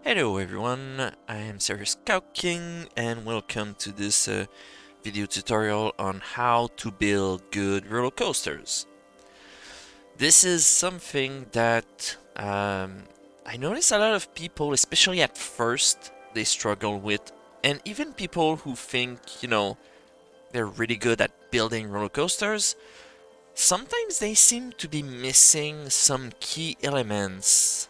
Hello everyone, I am Serious Cow King and welcome to this video tutorial on how to build good roller coasters. This is something that I notice a lot of people, especially at first, they struggle with, and even people who think, they're really good at building roller coasters, sometimes they seem to be missing some key elements.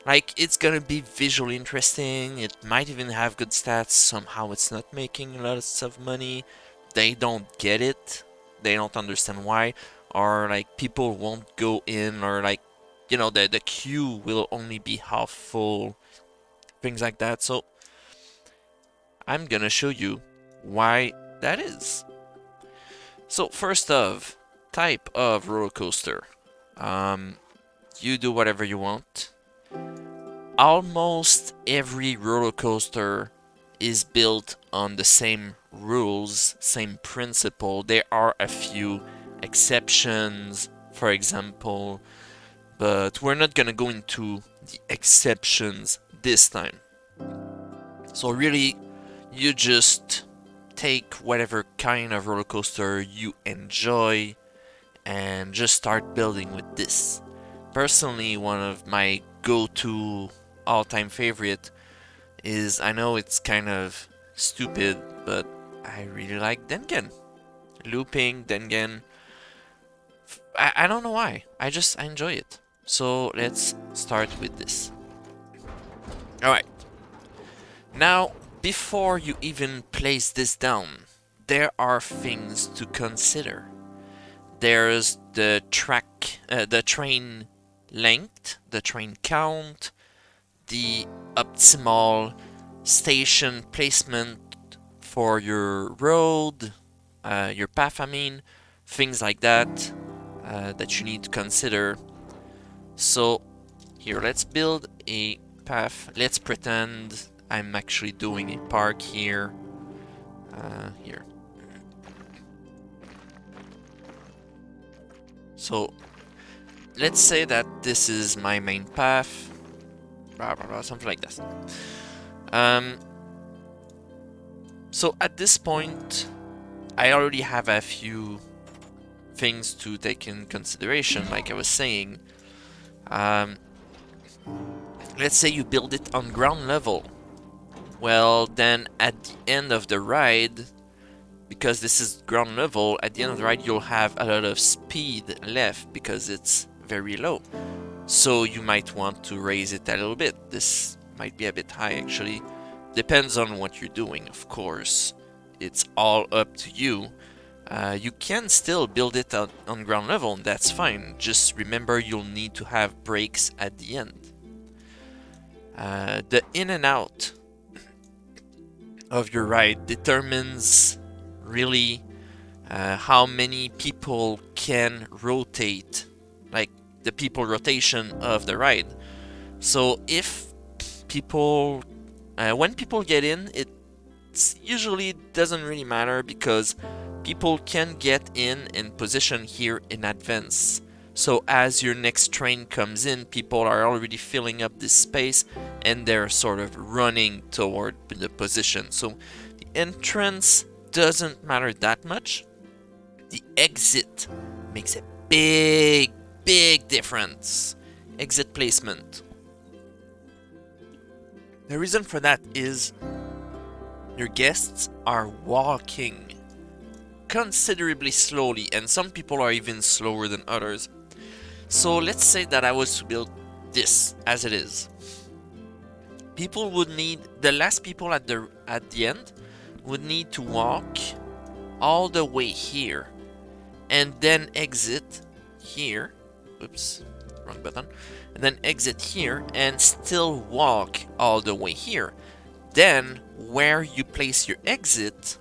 Like, it's gonna be visually interesting, it might even have good stats, somehow it's not making lots of money, they don't get it, they don't understand why, or like people won't go in, or like, the queue will only be half full, things like that. So, I'm gonna show you why that is. So, first off, type of roller coaster. You do whatever you want. Almost every roller coaster is built on the same rules, same principle. There are a few exceptions, for example, but we're not gonna go into the exceptions this time. So really, you just take whatever kind of roller coaster you enjoy and just start building with this. Personally, one of my go-to all-time favorite is, I know it's kind of stupid, but I really like Dengen. Looping, Dengen. I don't know why. I enjoy it. So let's start with this. Alright. Now, before you even place this down, there are things to consider. There's the train length, the train count, the optimal station placement for your road, your path, things like that that you need to consider. So here, let's build a path. Let's pretend I'm actually doing a park here. Here. So let's say that this is my main path. Blah, blah, blah, something like this. So at this point, I already have a few things to take in consideration, like I was saying. Let's say you build it on ground level. Well, then at the end of the ride, because this is ground level, at the end of the ride you'll have a lot of speed left because it's very low. So you might want to raise it a little bit. This might be a bit high actually. Depends on what you're doing, of course. It's all up to you. You can still build it on ground level, and that's fine. Just remember you'll need to have brakes at the end. The in and out of your ride determines really how many people can rotate, like the people rotation of the ride. So if people, when people get in, it usually doesn't really matter because people can get in and position here in advance. So as your next train comes in, people are already filling up this space and they're sort of running toward the position. So the entrance doesn't matter that much. The exit makes a big difference. Exit placement. The reason for that is your guests are walking considerably slowly, and some people are even slower than others. So let's say that I was to build this as it is. People would need, the last people at the end would need to walk all the way here and then exit here. Oops, wrong button. And then exit here and still walk all the way here. Then where you place your exit,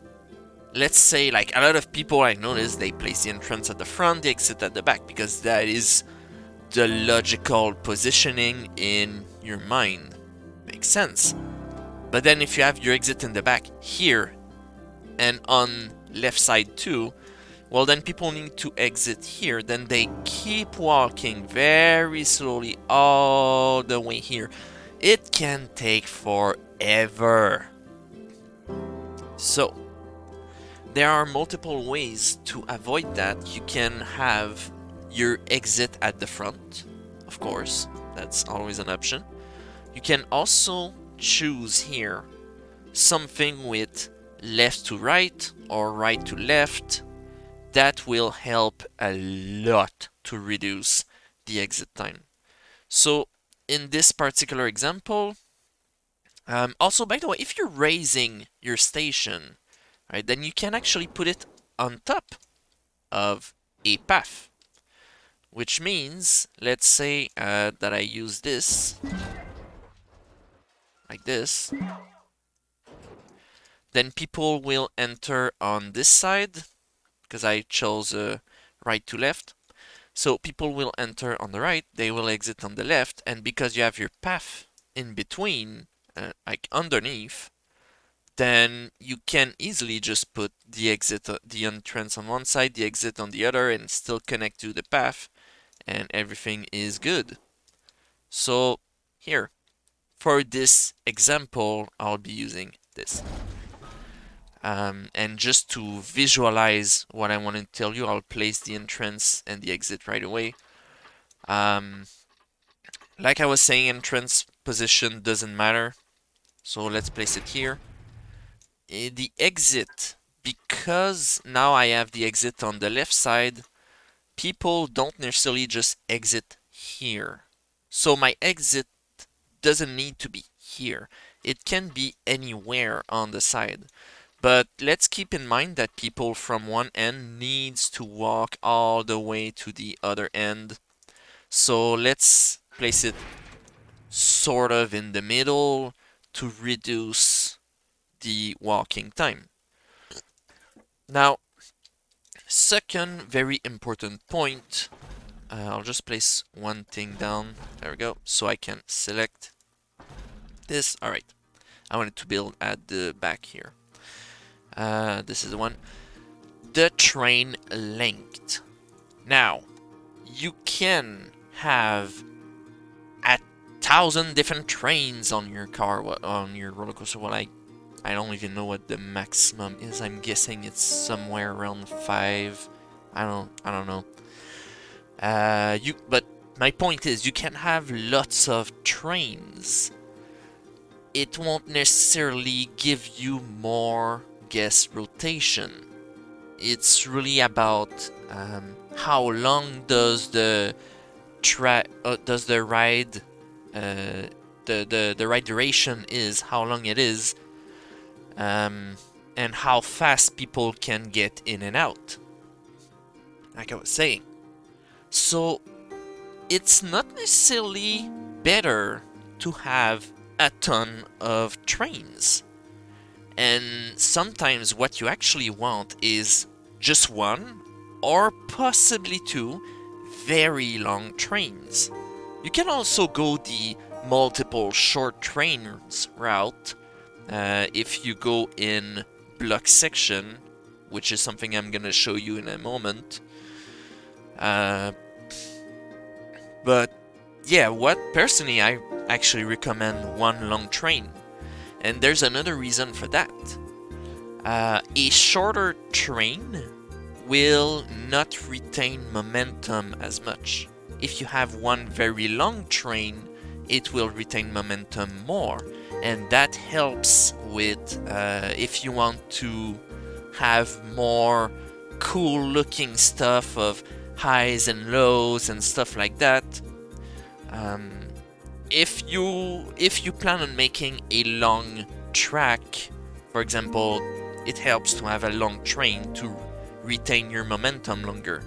let's say, like, a lot of people I noticed, they place the entrance at the front, the exit at the back, because that is the logical positioning in your mind. Makes sense. But then if you have your exit in the back here and on left side too, well, then people need to exit here. Then they keep walking very slowly all the way here. it can take forever. So, there are multiple ways to avoid that. You can have your exit at the front, of course, that's always an option. You can also choose here something with left to right or right to left. That will help a lot to reduce the exit time. So in this particular example, also by the way, if you're raising your station, right, then you can actually put it on top of a path, which means, let's say that I use this, like this, then people will enter on this side, because I chose right to left. So people will enter on the right, they will exit on the left, and because you have your path in between, like underneath, then you can easily just put the exit, the entrance on one side, the exit on the other, and still connect to the path, and everything is good. So here, for this example, I'll be using this. And just to visualize what I want to tell you, I'll place the entrance and the exit right away. Like I was saying, entrance position doesn't matter. So let's place it here. The exit, because now I have the exit on the left side, people don't necessarily just exit here. So my exit doesn't need to be here. It can be anywhere on the side. But let's keep in mind that people from one end needs to walk all the way to the other end. So let's place it sort of in the middle to reduce the walking time. Now, second very important point, I'll just place one thing down. There we go. So I can select this. All right. I wanted to build at the back here. This is the one. The train length. Now, you can have 1,000 different trains on your car, on your roller coaster. Well, I don't even know what the maximum is. I'm guessing it's somewhere around 5. I don't know. But my point is, you can have lots of trains. It won't necessarily give you more guest rotation. It's really about how long does the ride the ride duration is, how long it is, and how fast people can get in and out, like I was saying. So it's not necessarily better to have a ton of trains. And sometimes what you actually want is just one or possibly two very long trains. You can also go the multiple short trains route if you go in block section, which is something I'm gonna show you in a moment. But yeah, personally I actually recommend one long train. And there's another reason for that. A shorter train will not retain momentum as much. If you have one very long train, it will retain momentum more. And that helps with if you want to have more cool looking stuff of highs and lows and stuff like that. If you plan on making a long track, for example, it helps to have a long train to retain your momentum longer.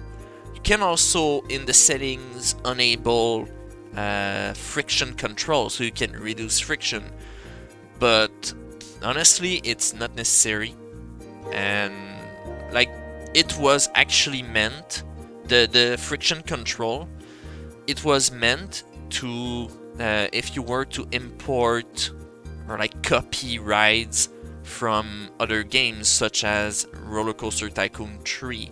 You can also, in the settings, enable friction control, so you can reduce friction. But honestly, it's not necessary. And like, it was actually meant, the friction control, it was meant to if you were to import or like copy rides from other games such as Roller Coaster Tycoon 3,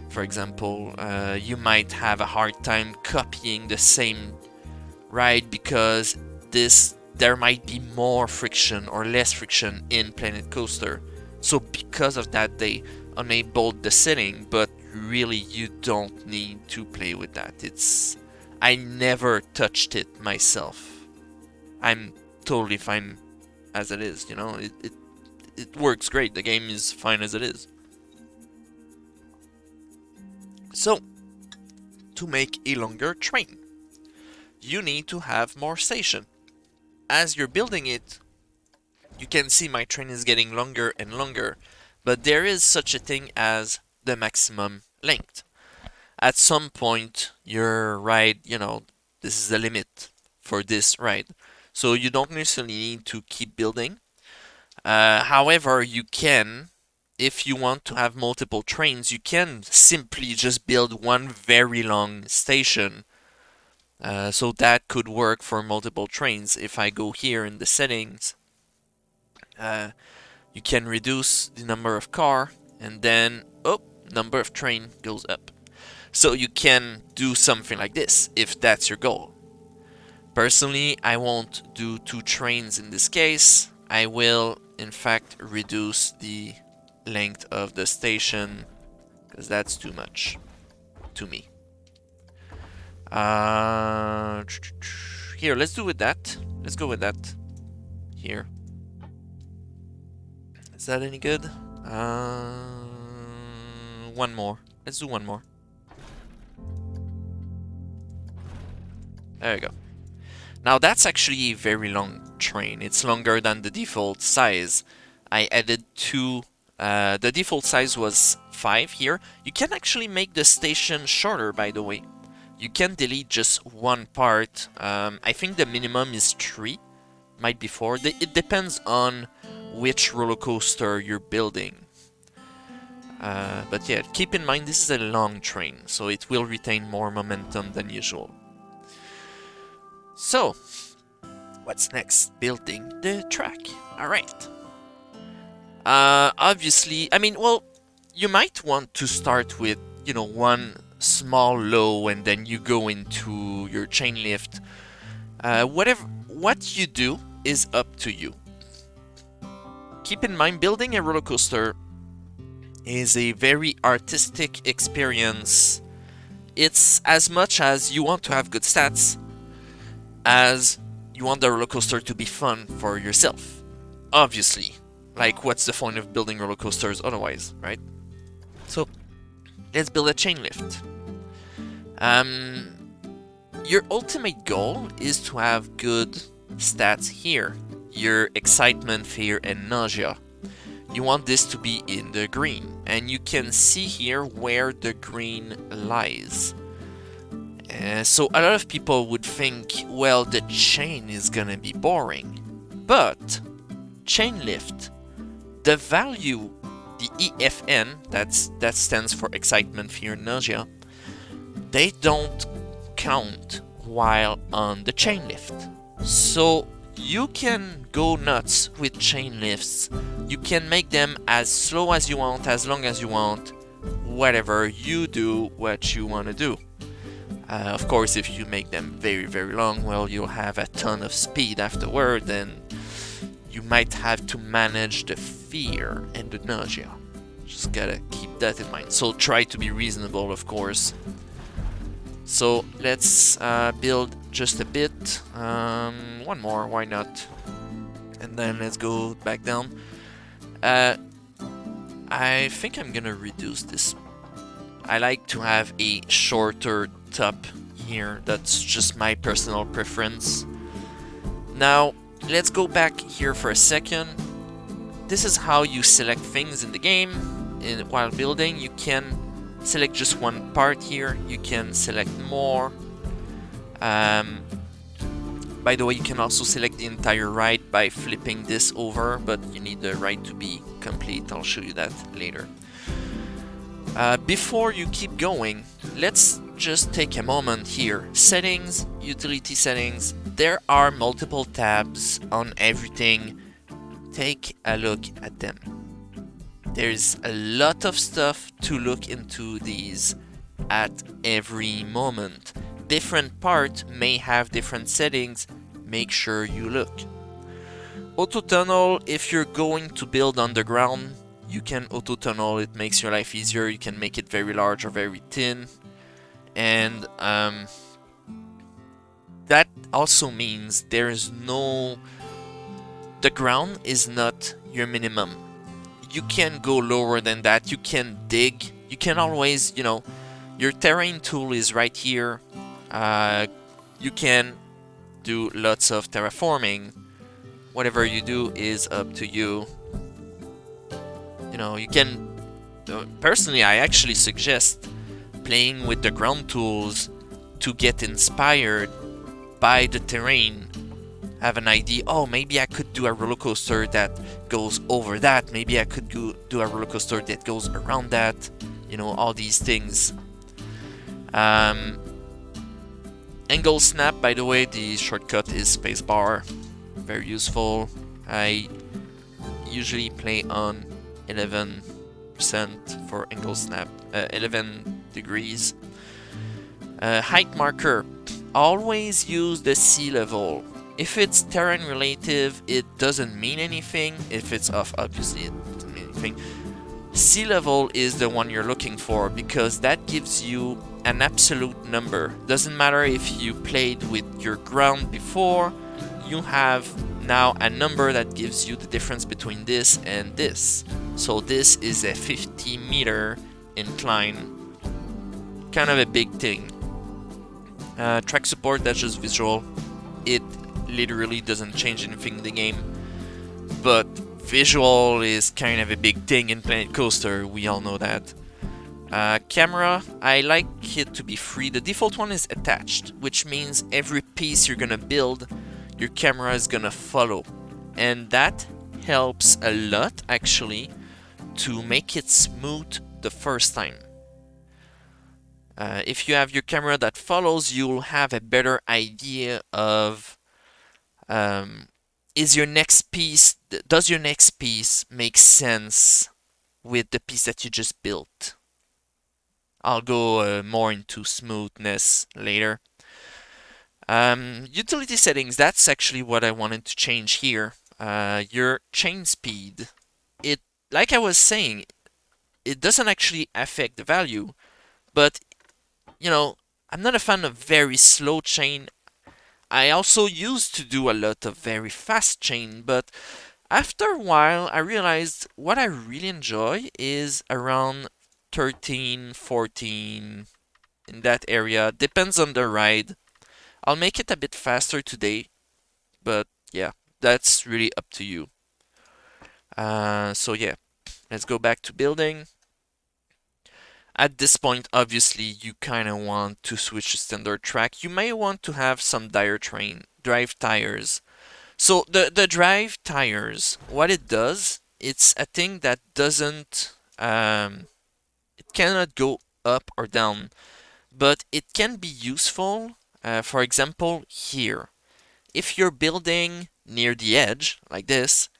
for example, you might have a hard time copying the same ride because this there might be more friction or less friction in Planet Coaster. So because of that, they enabled the setting, but really you don't need to play with that. I never touched it myself. I'm totally fine as it is, you know. It works great. The game is fine as it is. So, to make a longer train, you need to have more station. As you're building it, you can see my train is getting longer and longer, but there is such a thing as the maximum length. At some point, your ride, this is the limit for this ride. So you don't necessarily need to keep building. However, you can, if you want to have multiple trains, you can simply just build one very long station. So that could work for multiple trains. If I go here in the settings, you can reduce the number of car, and then, number of train goes up. So you can do something like this, if that's your goal. Personally, I won't do 2 trains in this case. I will, in fact, reduce the length of the station, because that's too much to me. Here, let's do with that. Let's go with that. Here. Is that any good? One more. Let's do one more. There you go. Now that's actually a very long train. It's longer than the default size. I added 2. The default size was 5 here. You can actually make the station shorter, by the way. You can delete just one part. I think the minimum is 3. Might be 4. It depends on which roller coaster you're building. But yeah, keep in mind this is a long train, so it will retain more momentum than usual. So, what's next? Building the track. Alright. Obviously, you might want to start with, one small low and then you go into your chain lift. What you do is up to you. Keep in mind, building a roller coaster is a very artistic experience. It's as much as you want to have good stats as you want the roller coaster to be fun for yourself. Obviously. Like, what's the point of building roller coasters otherwise, right? So, let's build a chain lift. Your ultimate goal is to have good stats here. Your excitement, fear, and nausea. You want this to be in the green. And you can see here where the green lies. So a lot of people would think, well, the chain is gonna be boring. But, chain lift, the value, the EFN, that stands for excitement, fear, and nausea, they don't count while on the chain lift. So you can go nuts with chain lifts. You can make them as slow as you want, as long as you want, whatever. You do what you want to do. Of course, if you make them very, very long, well, you'll have a ton of speed afterward, and you might have to manage the fear and the nausea. Just gotta keep that in mind. So try to be reasonable, of course. So let's build just a bit. One more, why not? And then let's go back down. I think I'm gonna reduce this. I like to have a shorter top here. That's just my personal preference. Now, let's go back here for a second. This is how you select things in the game. While building, you can select just one part here. You can select more. By the way, you can also select the entire ride by flipping this over, but you need the ride to be complete. I'll show you that later. Before you keep going, let's just take a moment here. Settings, utility settings. There are multiple tabs on everything. Take a look at them. There's a lot of stuff to look into these at every moment. Different part may have different settings, make sure you look. Auto tunnel, if you're going to build underground, you can auto tunnel. It makes your life easier. You can make it very large or very thin. And that also means there is no... the ground is not your minimum. You can go lower than that. You can dig. You can always, you know, your terrain tool is right here. You can do lots of terraforming. Whatever you do is up to you. You know, you can... personally, I actually suggest playing with the ground tools to get inspired by the terrain. Have an idea, oh, maybe I could do a roller coaster that goes over that. Maybe I could do a roller coaster that goes around that. You know, all these things. Angle snap, by the way, the shortcut is spacebar. Very useful. I usually play on 11% for angle snap, 11 degrees. Height marker, always use the sea level. If it's terrain relative, it doesn't mean anything. If it's off, obviously it doesn't mean anything. Sea level is the one you're looking for because that gives you an absolute number. Doesn't matter if you played with your ground before, you have now a number that gives you the difference between this and this. So this is a 50-meter incline, kind of a big thing. Track support, that's just visual. It literally doesn't change anything in the game, but visual is kind of a big thing in Planet Coaster, we all know that. Camera, I like it to be free. The default one is attached, which means every piece you're gonna build, your camera is gonna follow. And that helps a lot, actually, to make it smooth the first time. If you have your camera that follows, you'll have a better idea of does your next piece make sense with the piece that you just built? I'll go more into smoothness later. Utility settings, that's actually what I wanted to change here. Your chain speed, like I was saying, it doesn't actually affect the value, but you know, I'm not a fan of very slow chain. I also used to do a lot of very fast chain, but after a while I realized what I really enjoy is around 13, 14, in that area. Depends on the ride. I'll make it a bit faster today, but yeah, that's really up to you. So yeah, let's go back to building. At this point, obviously, you kind of want to switch to standard track. You may want to have some drive tires. So the drive tires, what it does, it's a thing that doesn't, it cannot go up or down, but it can be useful. For example, here, if you're building near the edge, like this,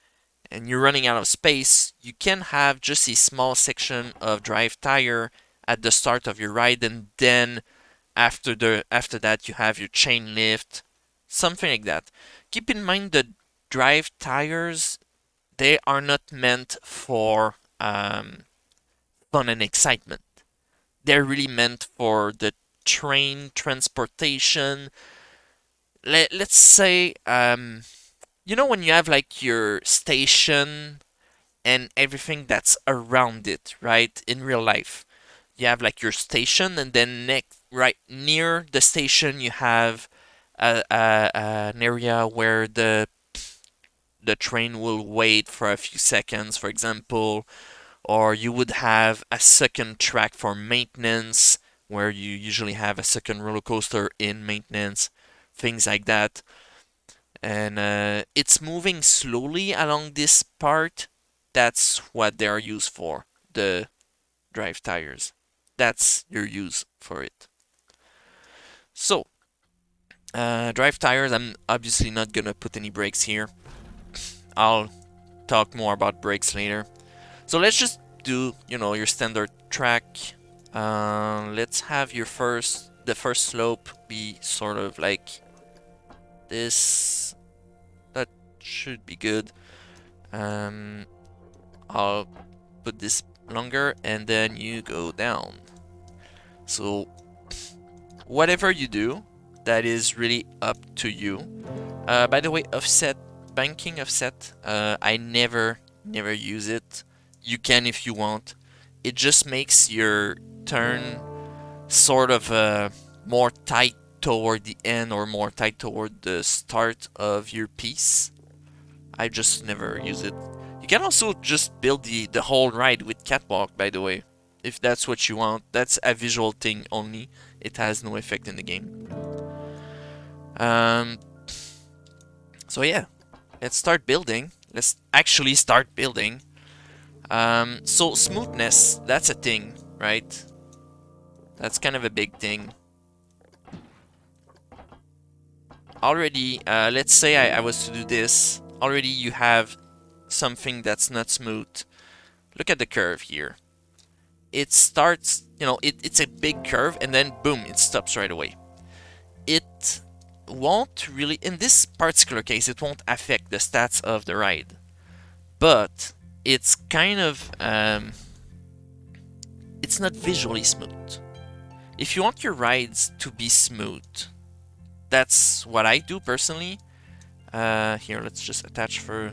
and you're running out of space, you can have just a small section of drive tire at the start of your ride, and then after that you have your chain lift, something like that. Keep in mind that drive tires, they are not meant for fun and excitement. They're really meant for the train transportation. Let's say, you know, when you have like your station and everything that's around it, right? In real life, you have like your station, and then right near the station, you have an area where the train will wait for a few seconds, for example, or you would have a second track for maintenance, where you usually have a second roller coaster in maintenance, things like that. And it's moving slowly along this part. That's what they are used for, the drive tires. That's your use for it. So, drive tires, I'm obviously not gonna put any brakes here. I'll talk more about brakes later. So let's just do, you know, your standard track. Let's have the first slope be sort of like this. That should be good. I'll put this longer, and then you go down. So whatever you do, that is really up to you. By the way, offset, banking offset, I never use it. You can if you want. It just makes your turn sort of more tight toward the end or more tight toward the start of your piece. I just never use it. You can also just build the whole ride with catwalk, by the way, if that's what you want. That's a visual thing only. It has no effect in the game. So yeah, let's start building. Let's actually start building. So smoothness, that's a thing, right? That's kind of a big thing. Already, let's say I was to do this. Already you have something that's not smooth. Look at the curve here. It starts, you know, it's a big curve, and then boom, it stops right away. It won't really, in this particular case, it won't affect the stats of the ride. But it's kind of, it's not visually smooth. If you want your rides to be smooth, that's what I do personally. Here, let's just attach for,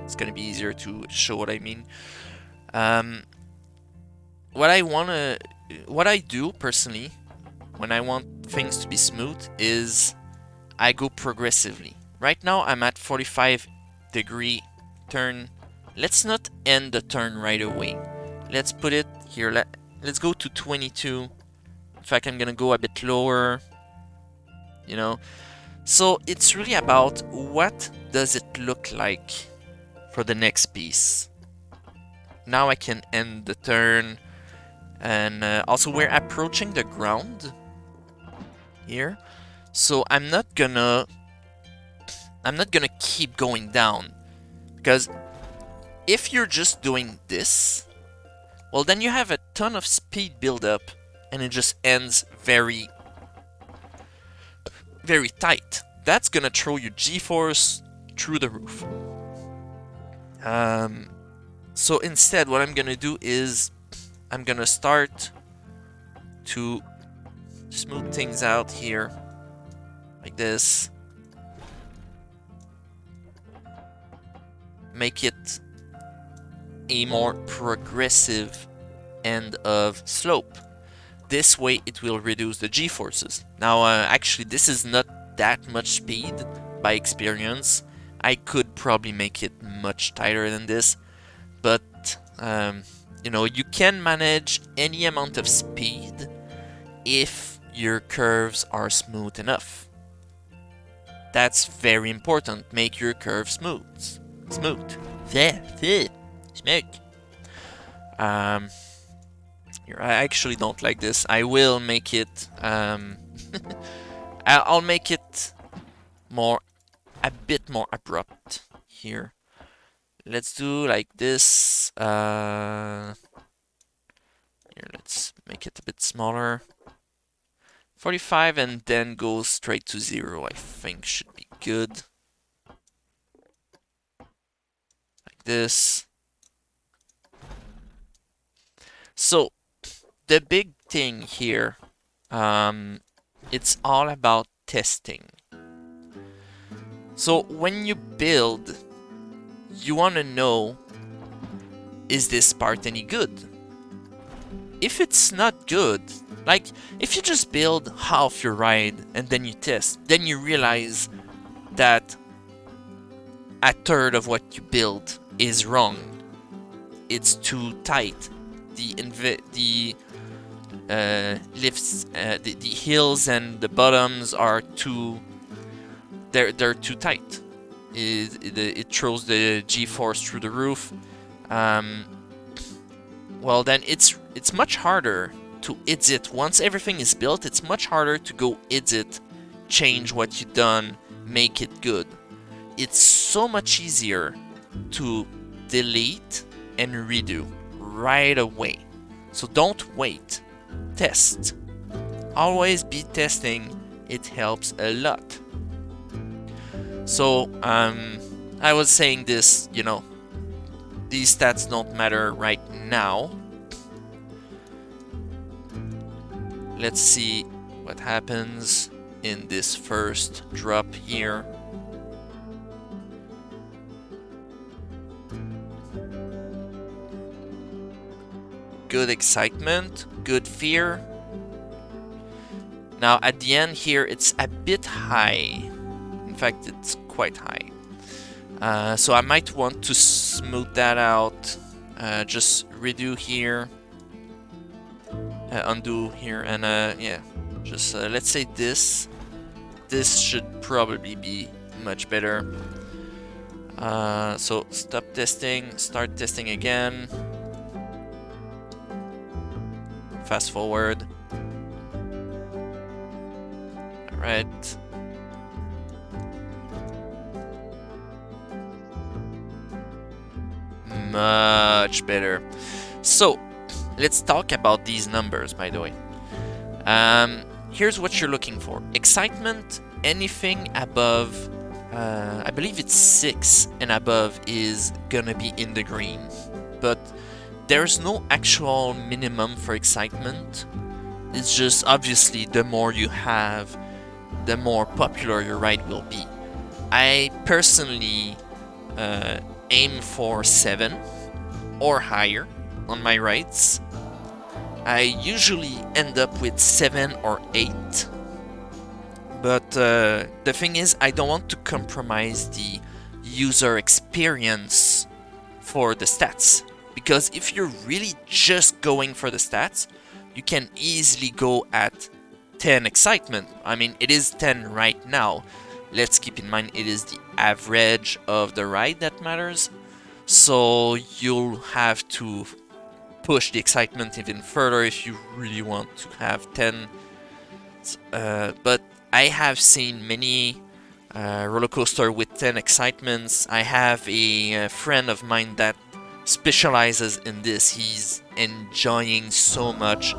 it's gonna be easier to show what I mean. What I do personally, when I want things to be smooth, is I go progressively. Right now I'm at 45-degree turn. Let's not end the turn right away. Let's put it here. Let's go to 22. In fact, I'm gonna go a bit lower. You know, so it's really about what does it look like for the next piece. Now I can end the turn, and also we're approaching the ground here, so I'm not gonna keep going down, because if you're just doing this, well, then you have a ton of speed buildup, and it just ends very tight. That's gonna throw your G-force through the roof. So instead, what I'm gonna do is I'm gonna start to smooth things out here, like this. Make it a more progressive end of slope. This way it will reduce the G-forces. Now, actually, this is not that much speed by experience. I could probably make it much tighter than this, but you know, you can manage any amount of speed if your curves are smooth enough. That's very important. Make your curve smooth. Smooth. Smooth. Here, I actually don't like this. I will make it. I'll make it a bit more abrupt here. Let's do like this. Here, let's make it a bit smaller. 45 and then go straight to 0, I think should be good. Like this. So, the big thing here, it's all about testing. So, when you build, you want to know, is this part any good? If it's not good, like if you just build half your ride and then you test, then you realize that a third of what you build is wrong. It's too tight. The lifts, the hills and the bottoms are too. They're too tight. It throws the G-force through the roof. Well, then it's much harder to edit. Once everything is built, it's much harder to go edit, change what you've done, make it good. It's so much easier to delete and redo right away. So don't wait. Test. Always be testing. It helps a lot. So I was saying this, these stats don't matter right now. Let's see what happens in this first drop here. Good excitement, good fear. Now at the end here, it's a bit high. In fact, it's quite high. So I might want to smooth that out. Just redo here, undo here, and yeah, just let's say this. This should probably be much better. So stop testing, start testing again. Fast forward. Alright. Much better. So, let's talk about these numbers, by the way. Here's what you're looking for. Excitement, anything above, I believe it's 6 and above is gonna be in the green. But there's no actual minimum for excitement. It's just obviously the more you have, the more popular your ride will be. I personally uh, aim for 7 or higher on my rides. I usually end up with 7 or 8. But the thing is, I don't want to compromise the user experience for the stats. Because if you're really just going for the stats, you can easily go at 10 excitement. I mean, it is 10 right now. Let's keep in mind it is the average of the ride that matters. So you'll have to push the excitement even further if you really want to have 10. But I have seen many roller coaster with 10 excitements. I have a friend of mine that specializes in this. He's enjoying so much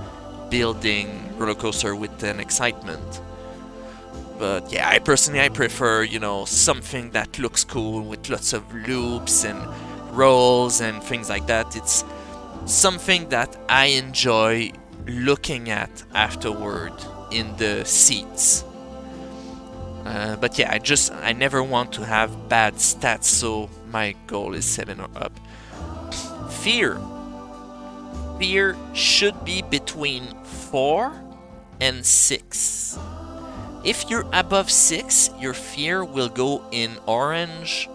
building roller coaster with 10 excitement. But yeah, I personally prefer, something that looks cool with lots of loops and rolls and things like that. It's something that I enjoy looking at afterward in the seats. But yeah, I never want to have bad stats, so my goal is 7 or up. Fear. Fear should be between 4 and 6. If you're above 6, your fear will go in orange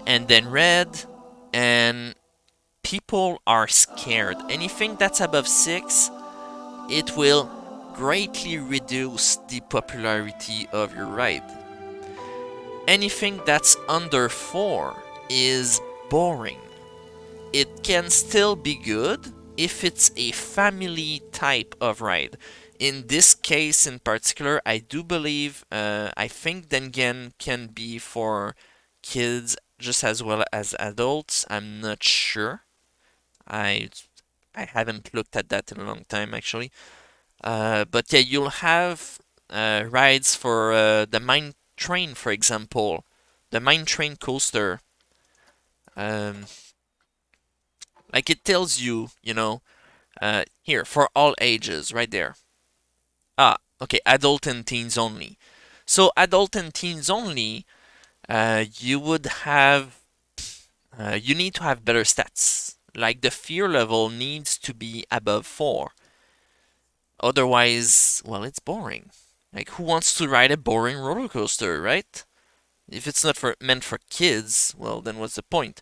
and then red, and people are scared. Anything that's above 6, it will greatly reduce the popularity of your ride. Anything that's under 4 is boring. It can still be good if it's a family type of ride. In this case in particular, I do believe, I think Dengen can be for kids just as well as adults. I'm not sure. I I haven't looked at that in a long time actually. But yeah, you'll have rides for the Mine Train, for example. The Mine Train coaster. Um, like it tells you, here for all ages, right there. Ah, okay, adult and teens only. So adult and teens only, you would have, you need to have better stats. Like the fear level needs to be above 4. Otherwise, well, it's boring. Like who wants to ride a boring roller coaster, right? If it's not meant for kids, well, then what's the point?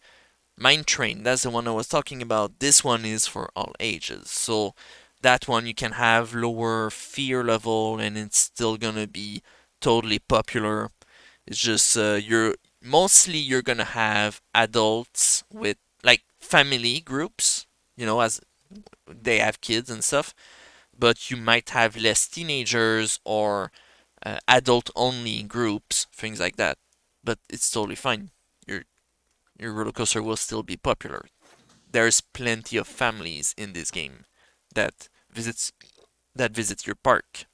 Mine Train, that's the one I was talking about. This one is for all ages. So that one you can have lower fear level and it's still gonna be totally popular. It's just you're gonna have adults with like family groups, as they have kids and stuff, but you might have less teenagers or adult only groups, things like that. But it's totally fine. Your your roller coaster will still be popular. There's plenty of families in this game that visits that visit your park.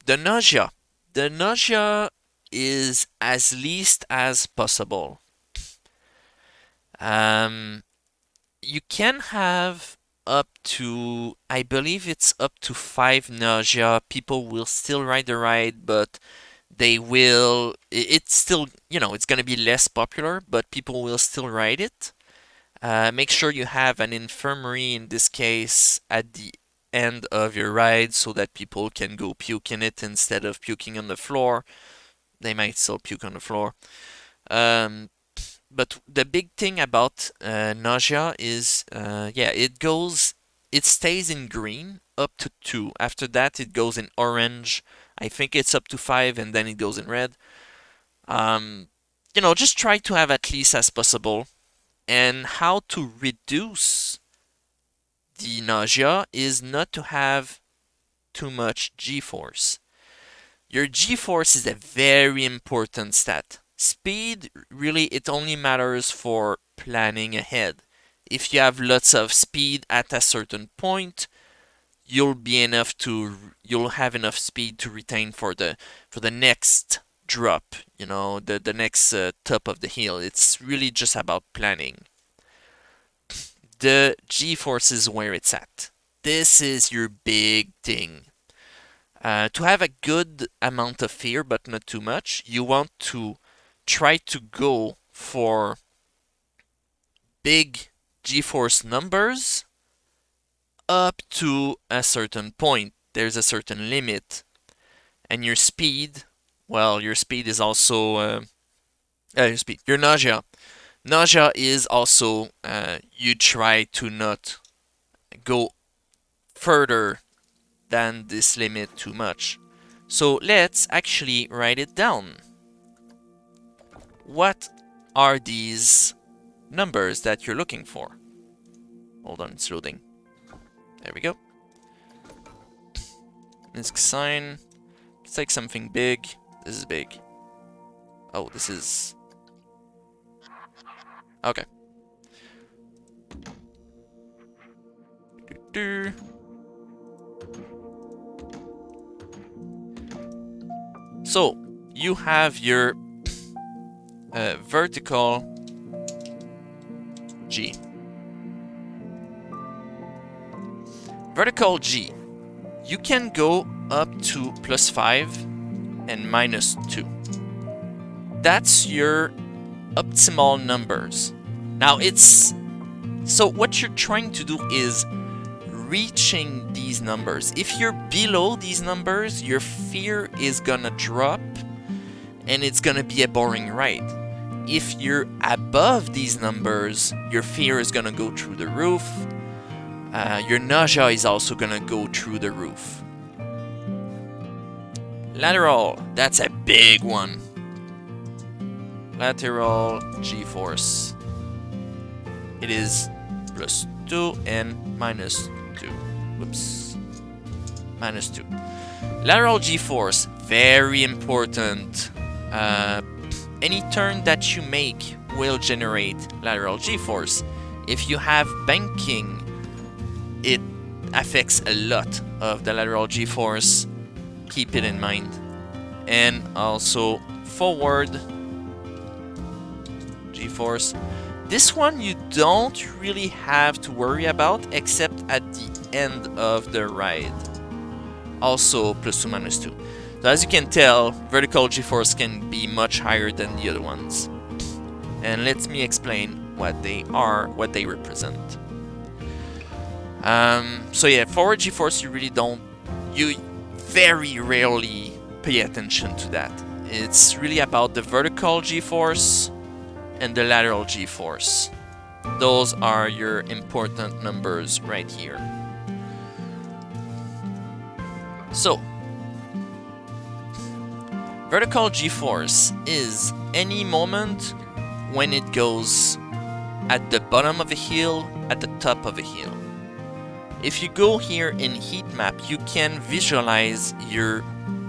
The nausea. The nausea is as least as possible. You can have up to, I believe it's up to 5 nausea. People will still ride the ride, but they will, it's still, it's going to be less popular, but people will still ride it. Make sure you have an infirmary, in this case, at the end of your ride so that people can go puke in it instead of puking on the floor. They might still puke on the floor. But the big thing about nausea is, it stays in green up to 2. After that, it goes in orange. I think it's up to 5, and then it goes in red. Just try to have at least as possible. And how to reduce the nausea is not to have too much G-force. Your G-force is a very important stat. Speed, really, it only matters for planning ahead. If you have lots of speed at a certain point, you'll have enough speed to retain for the next drop, the next top of the hill. It's really just about planning. The G-force is where it's at. This is your big thing. To have a good amount of fear, but not too much, you want to try to go for big G-force numbers up to a certain point. There's a certain limit. And your speed, your speed is also your nausea. Nausea is also, you try to not go further than this limit too much. So let's actually write it down. What are these numbers that you're looking for? Hold on, it's loading. There we go. Minsk sign. It's like something big. This is big. Oh, this is... Okay. So, you have your vertical G. Vertical G. You can go up to +5 and -2. That's your optimal numbers. Now so what you're trying to do is reaching these numbers. If you're below these numbers, your fear is gonna drop and it's gonna be a boring ride. If you're above these numbers, your fear is gonna go through the roof. Your nausea is also gonna go through the roof. Lateral, that's a big one. Lateral G-force. It is +2 and -2. Whoops. -2. Lateral G-force, very important. Any turn that you make will generate lateral G-force. If you have banking, it affects a lot of the lateral G-force. Keep it in mind. And also forward G-force. This one you don't really have to worry about except at the end of the ride. Also +2, -2. So as you can tell, vertical G-force can be much higher than the other ones. And let me explain what they are, what they represent. So yeah, forward G-force you very rarely pay attention to that. It's really about the vertical G-force and the lateral G-force. Those are your important numbers right here. So, vertical G-force is any moment when it goes at the bottom of a hill, at the top of a hill. If you go here in heat map, you can visualize your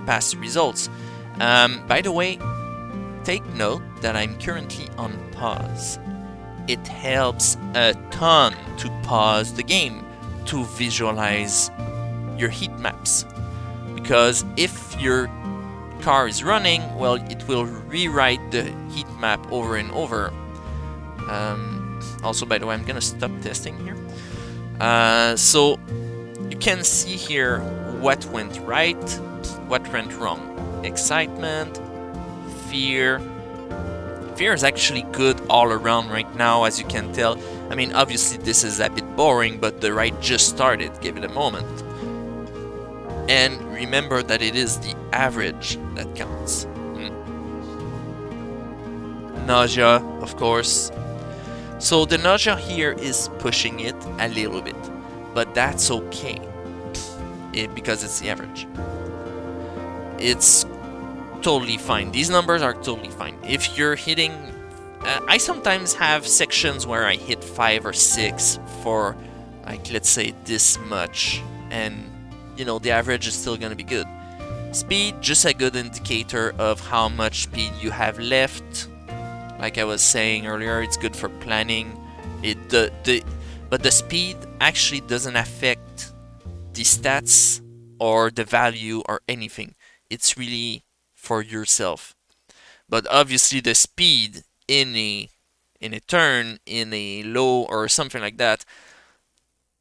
past results. By the way, take note that I'm currently on pause. It helps a ton to pause the game to visualize your heat maps. Because if you're car is running, well, it will rewrite the heat map over and over. Also, by the way, I'm gonna stop testing here. So you can see here what went right, what went wrong. Excitement, fear. Fear is actually good all around right now, as you can tell. I mean, obviously this is a bit boring, but the ride just started. Give it a moment. And remember that it is the average that counts. Nausea, of course. So the nausea here is pushing it a little bit, but that's okay because it's the average. It's totally fine. These numbers are totally fine. If you're hitting, I sometimes have sections where I hit 5 or 6 for, like, let's say this much, and you know, the average is still gonna be good. Speed, just a good indicator of how much speed you have left. Like I was saying earlier, it's good for planning. But the speed actually doesn't affect the stats or the value or anything. It's really for yourself. But obviously the speed in a turn, in a low or something like that,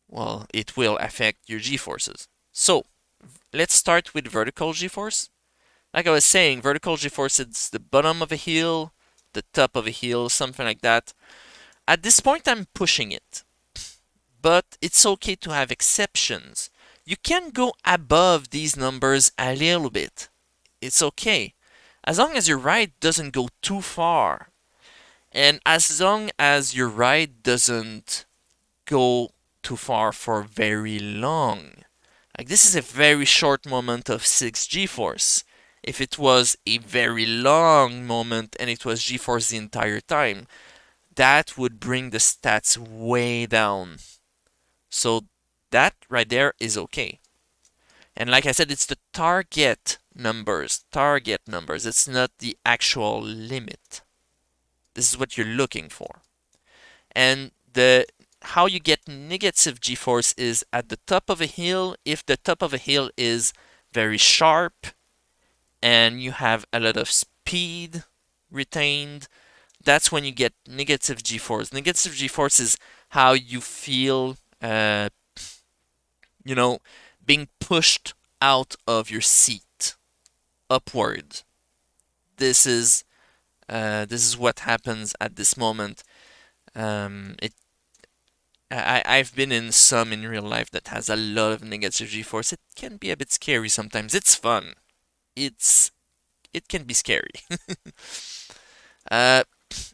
well, it will affect your g-forces. So let's start with vertical g-force. Like I was saying, vertical g-force is the bottom of a hill, the top of a hill, something like that. At this point I'm pushing it, but it's okay to have exceptions. You can go above these numbers a little bit. It's okay, as long as your ride doesn't go too far, and as long as your ride doesn't go too far for very long. Like, this is a very short moment of 6 g-force. If it was a very long moment and it was g-force the entire time, that would bring the stats way down. So that right there is okay. And like I said, it's the target numbers. It's not the actual limit. This is what you're looking for. And how you get negative g-force is at the top of a hill. If the top of a hill is very sharp and you have a lot of speed retained, that's when you get negative g-force. Negative g-force is how you feel, being pushed out of your seat upward. This is what happens at this moment. I've been in some in real life that has a lot of negative g-force. It can be a bit scary sometimes. It's fun. It can be scary. A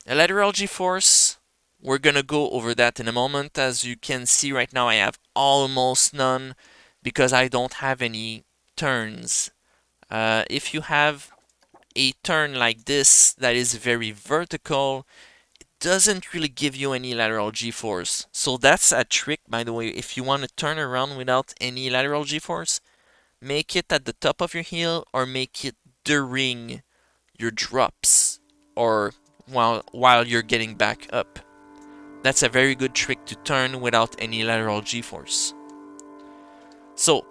lateral g-force, we're gonna go over that in a moment. As you can see right now, I have almost none because I don't have any turns. If you have a turn like this that is very vertical, it doesn't really give you any lateral g-force. So that's a trick, by the way. If you want to turn around without any lateral g-force, make it at the top of your hill or make it during your drops or while you're getting back up. That's a very good trick to turn without any lateral g-force. So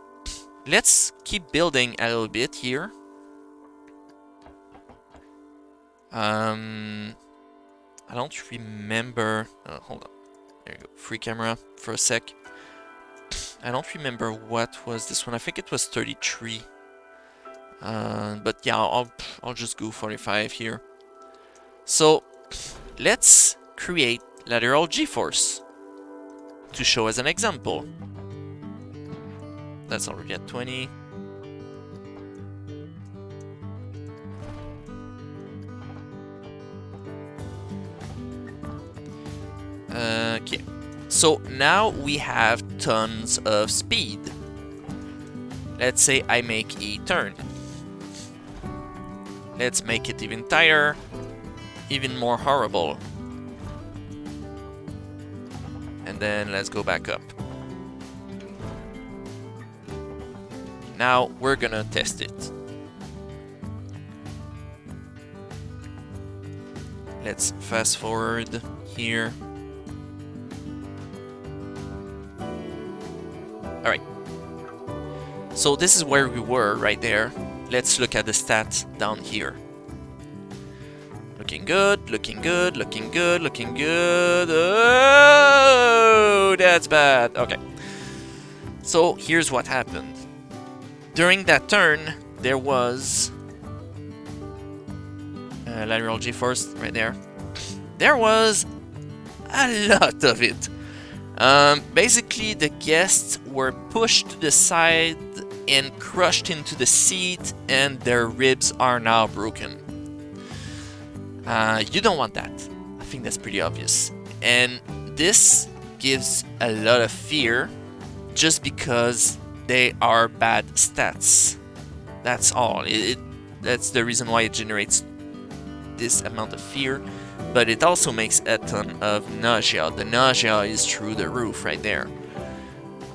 let's keep building a little bit here. I don't remember. Hold on. There you go. Free camera for a sec. I don't remember what was this one. I think it was 33. But yeah, I'll just go 45 here. So let's create lateral g-force to show as an example. That's already at 20. Okay, so now we have tons of speed. Let's say I make a turn. Let's make it even tighter, even more horrible. And then let's go back up. Now we're gonna test it. Let's fast forward here. Alright. So this is where we were right there. let's look at the stats down here. Looking good, looking good, looking good, looking good. Oh, that's bad. Okay. So here's what happened. During that turn, there was lateral G-force right there. There was a lot of it. Basically, the guests were pushed to the side and crushed into the seat, and their ribs are now broken. You don't want that. I think that's pretty obvious. And this gives a lot of fear just because they are bad stats. That's all. That's the reason why it generates this amount of fear. But it also makes a ton of nausea. The nausea is through the roof right there.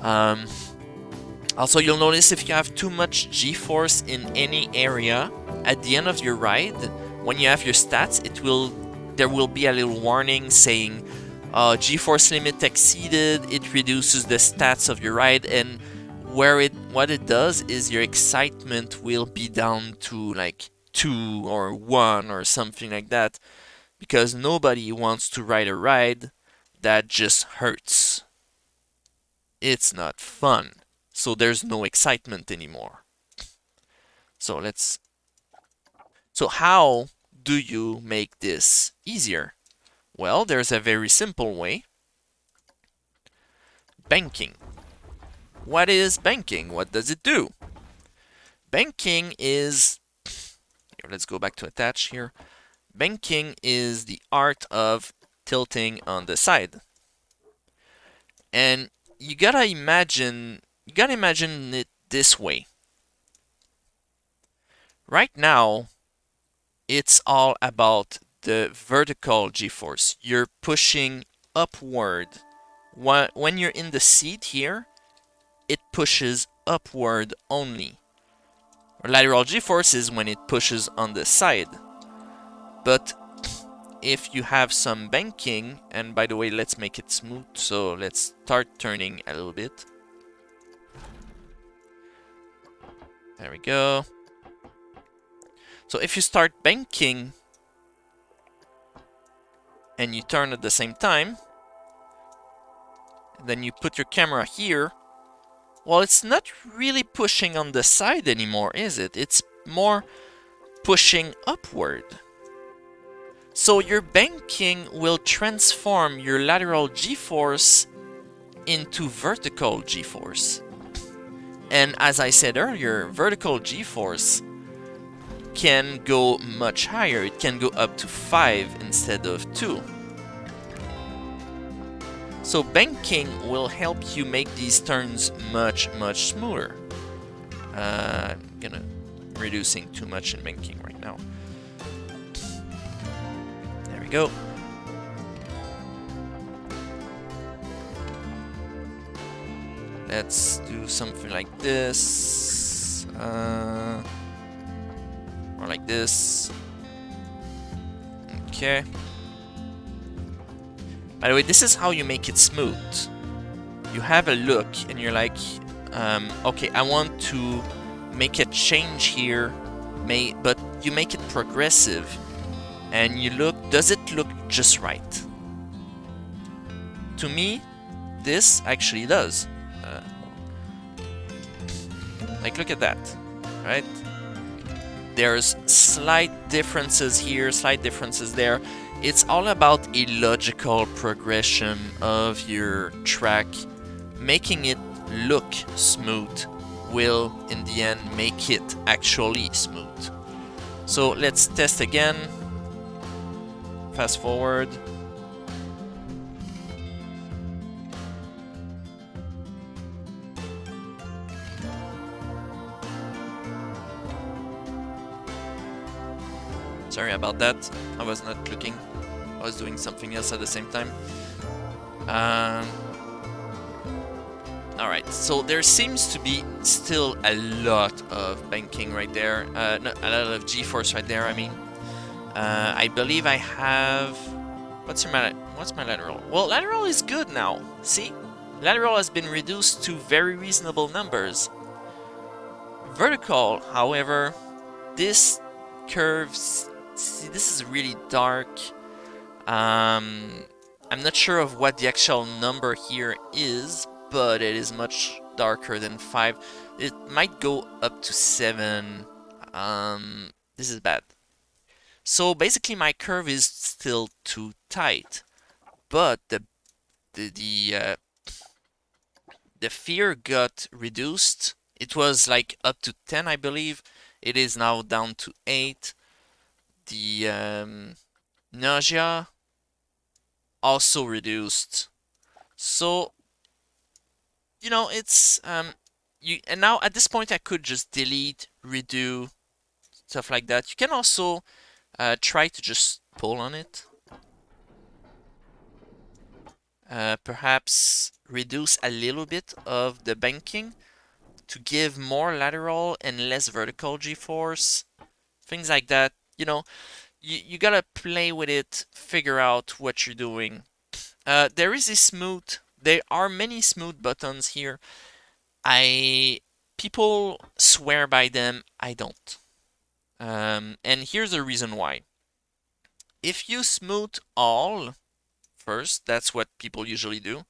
Also, you'll notice if you have too much G-force in any area, at the end of your ride, when you have your stats, there will be a little warning saying G-force limit exceeded. It reduces the stats of your ride, and what it does is your excitement will be down to like 2 or 1 or something like that, because nobody wants to ride a ride that just hurts. It's not fun. So there's no excitement anymore. So how do you make this easier? Well, there's a very simple way. Banking. What is banking? What does it do? Banking is... Here, let's go back to attach here. Banking is the art of tilting on the side. And you gotta imagine it this way. Right now, it's all about the vertical G-force. You're pushing upward. When you're in the seat here, it pushes upward only. Lateral G-force is when it pushes on the side. But if you have some banking, and by the way, let's make it smooth, so let's start turning a little bit. There we go. So if you start banking and you turn at the same time, then you put your camera here, well, it's not really pushing on the side anymore, is it? It's more pushing upward. So your banking will transform your lateral G-force into vertical G-force. And as I said earlier, vertical G-force can go much higher. It can go up to 5 instead of 2. So banking will help you make these turns much smoother. I'm gonna reducing too much in banking right now. There we go. Let's do something like this. Or like this. Okay. By the way, this is how you make it smooth. You have a look and you're like, okay, I want to make a change here, but you make it progressive. And you look, does it look just right? To me, this actually does. Like, look at that, right? There's slight differences here, slight differences there. It's all about a logical progression of your track. Making it look smooth will, in the end, make it actually smooth. So let's test again. Fast forward. Sorry about that. I was not looking. I was doing something else at the same time. Alright, so there seems to be still a lot of banking right there. A lot of G-force right there, I mean. I believe I have... What's my lateral? Well, lateral is good now. See? Lateral has been reduced to very reasonable numbers. Vertical, however, this curves, see, this is really dark. I'm not sure of what the actual number here is, but it is much darker than 5. It might go up to 7. This is bad. So basically my curve is still too tight, but the fear got reduced. It was like up to 10, I believe. It is now down to 8. The nausea also reduced. So, it's and now at this point I could just delete, redo, stuff like that. You can also try to just pull on it. Perhaps reduce a little bit of the banking to give more lateral and less vertical g-force. Things like that. You gotta play with it, figure out what you're doing. There is a smooth. There are many smooth buttons here. People swear by them. I don't. And here's the reason why. If you smooth all first, that's what people usually do.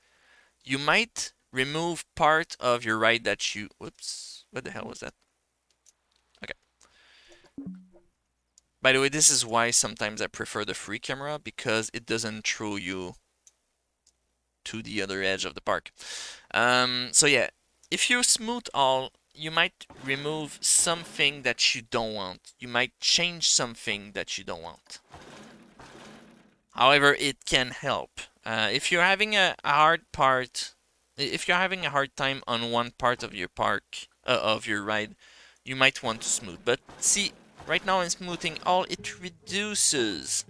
You might remove part of your ride that you. Whoops! What the hell was that? Okay. By the way, this is why sometimes I prefer the free camera, because it doesn't throw you to the other edge of the park. So yeah, if you smooth all, you might remove something that you don't want. You might change something that you don't want. However, it can help. If you're having a hard time on one part of your of your ride, you might want to smooth. But see, right now in smoothing all, it reduces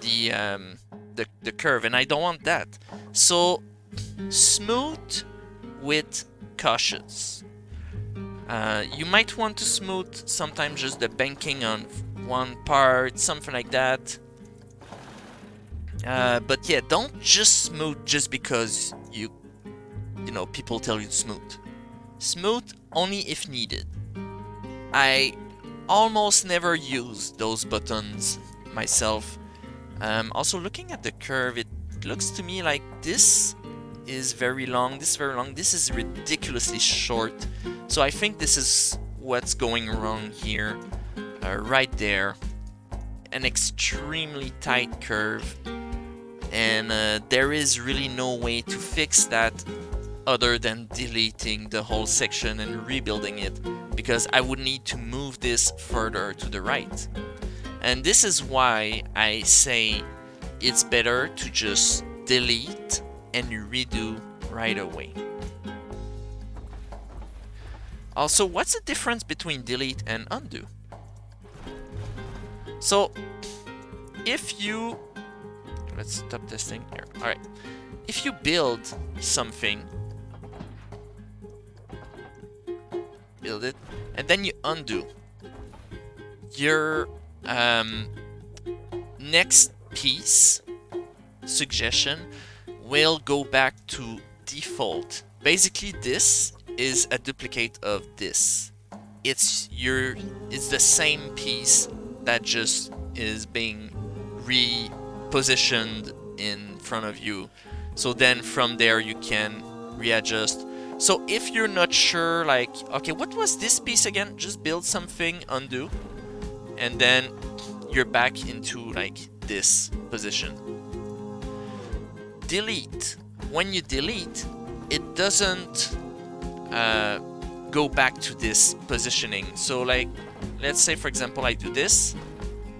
the curve, and I don't want that. So smooth with cautious. You might want to smooth sometimes just the banking on one part, something like that. But yeah, don't just smooth just because people tell you to smooth. Smooth only if needed. I almost never use those buttons myself. Also, looking at the curve, it looks to me like this is very long, this is very long, this is ridiculously short. So I think this is what's going wrong here. Right there. An extremely tight curve. And there is really no way to fix that other than deleting the whole section and rebuilding it, because I would need to move this further to the right. And this is why I say it's better to just delete and redo right away. Also, what's the difference between delete and undo? So, if you... Let's stop this thing here. Alright. If you build something, build it, and then you undo, your next piece suggestion will go back to default. Basically, this is a duplicate of this. It's the same piece that just is being repositioned in front of you. So then from there you can readjust. So if you're not sure, like, okay, what was this piece again? Just build something, undo, and then you're back into like this position. Delete. When you delete, it doesn't go back to this positioning. So like, let's say for example I do this,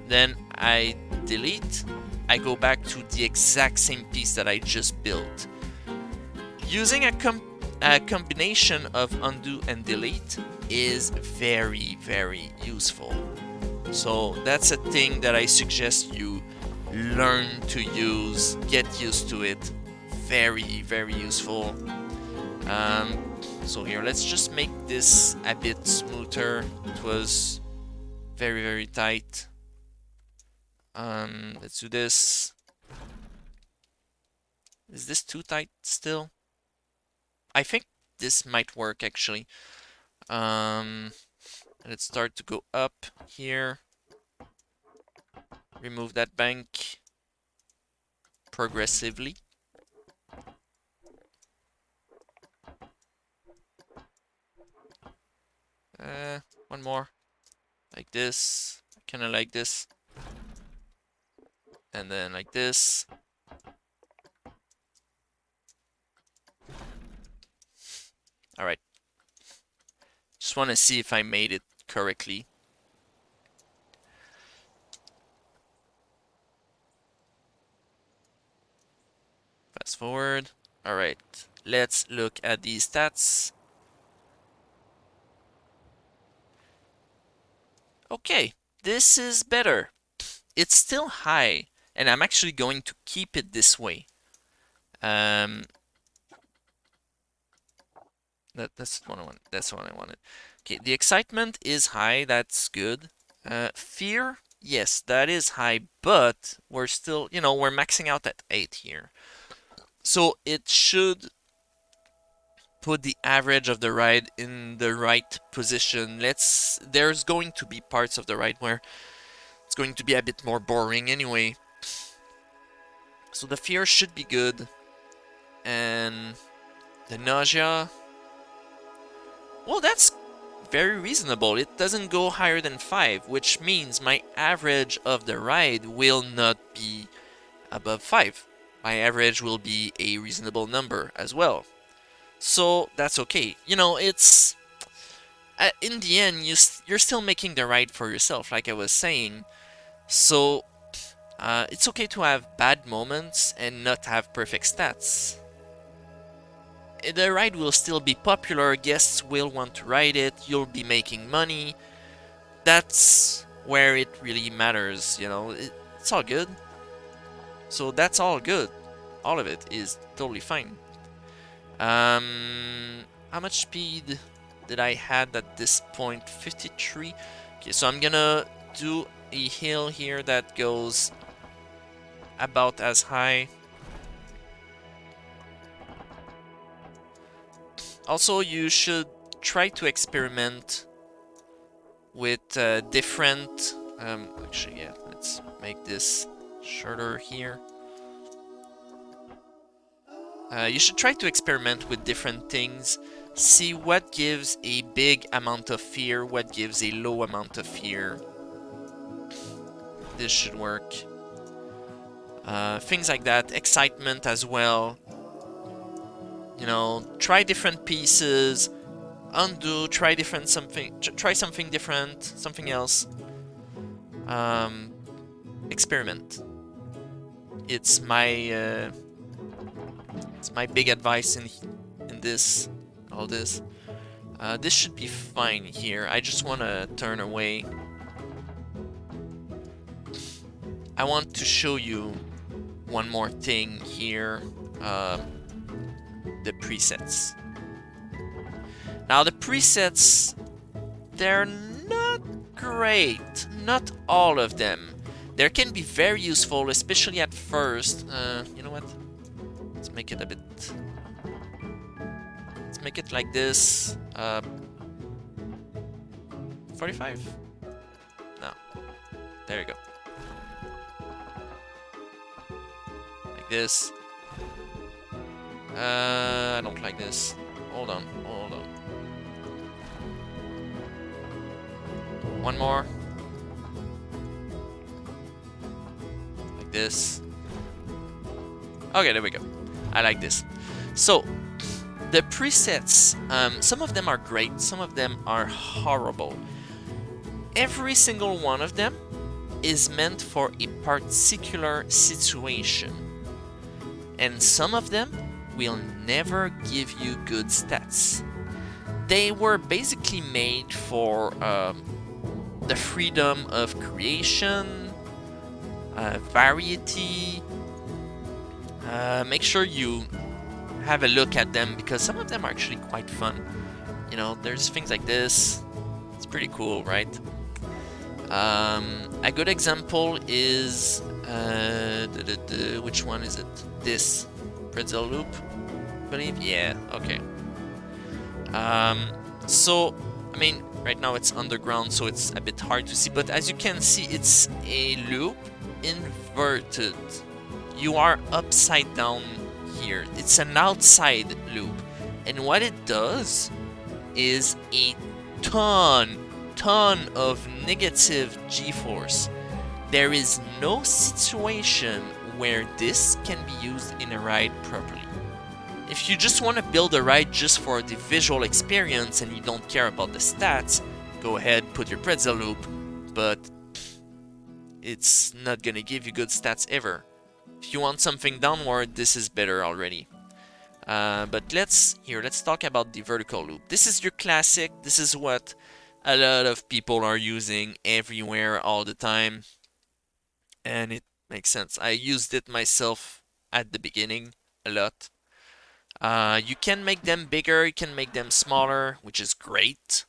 then I delete, I go back to the exact same piece that I just built. Using a combination of undo and delete is very, very useful. So that's a thing that I suggest you learn to use, get used to it. Very, very useful. So here, let's just make this a bit smoother. It was very, very tight. Let's do this. Is this too tight still? I think this might work actually. And it start to go up here. Remove that bank progressively. One more. Like this. Kind of like this. And then like this. Alright. Just want to see if I made it correctly. Fast forward. Alright. Let's look at these stats. Okay. This is better. It's still high. And I'm actually going to keep it this way. That's what I want. That's what I wanted. Okay, the excitement is high. That's good. Fear, yes, that is high, but we're still, we're maxing out at 8 here. So it should put the average of the ride in the right position. There's going to be parts of the ride where it's going to be a bit more boring anyway. So the fear should be good. And the nausea, well, that's very reasonable. It doesn't go higher than 5, which means my average of the ride will not be above 5. My average will be a reasonable number as well. So that's okay. It's in the end, you're still making the ride for yourself, like I was saying. So it's okay to have bad moments and not have perfect stats. The ride will still be popular, guests will want to ride it, you'll be making money. That's where it really matters, it's all good. So that's all good. All of it is totally fine. How much speed did I had at this point? 53. Okay, so I'm gonna do a hill here that goes about as high. Also, you should try to experiment with different... actually, yeah, let's make this shorter here. You should try to experiment with different things. See what gives a big amount of fear, what gives a low amount of fear. This should work. Things like that. Excitement as well. Try different pieces. Undo, try something different, something else. Experiment. It's my big advice in all this. This should be fine here. I just want to turn away. I want to show you one more thing here. The presets. Now the presets, they're not great. Not all of them. They can be very useful, especially at first. You know what? Let's make it a bit... Let's make it like this. 45? No. There you go. Like this. I don't like this. Hold on. One more. Like this. Okay, there we go. I like this. So, the presets, some of them are great, some of them are horrible. Every single one of them is meant for a particular situation. And some of them will never give you good stats. They were basically made for the freedom of creation, variety. Make sure you have a look at them because some of them are actually quite fun. There's things like this. It's pretty cool, right? A good example is which one is it? This pretzel loop, I believe. Yeah. Okay. So I mean, right now it's underground, so it's a bit hard to see, but as you can see, it's a loop inverted. You are upside down here. It's an outside loop. And what it does is a ton of negative g-force. There is no situation where this can be used in a ride properly. If you just want to build a ride just for the visual experience and you don't care about the stats, go ahead, put your pretzel loop, but it's not gonna give you good stats ever. If you want something downward, this is better already. But let's talk about the vertical loop. This is your classic. This is what a lot of people are using everywhere all the time. And it makes sense. I used it myself at the beginning a lot. You can make them bigger, you can make them smaller, which is great.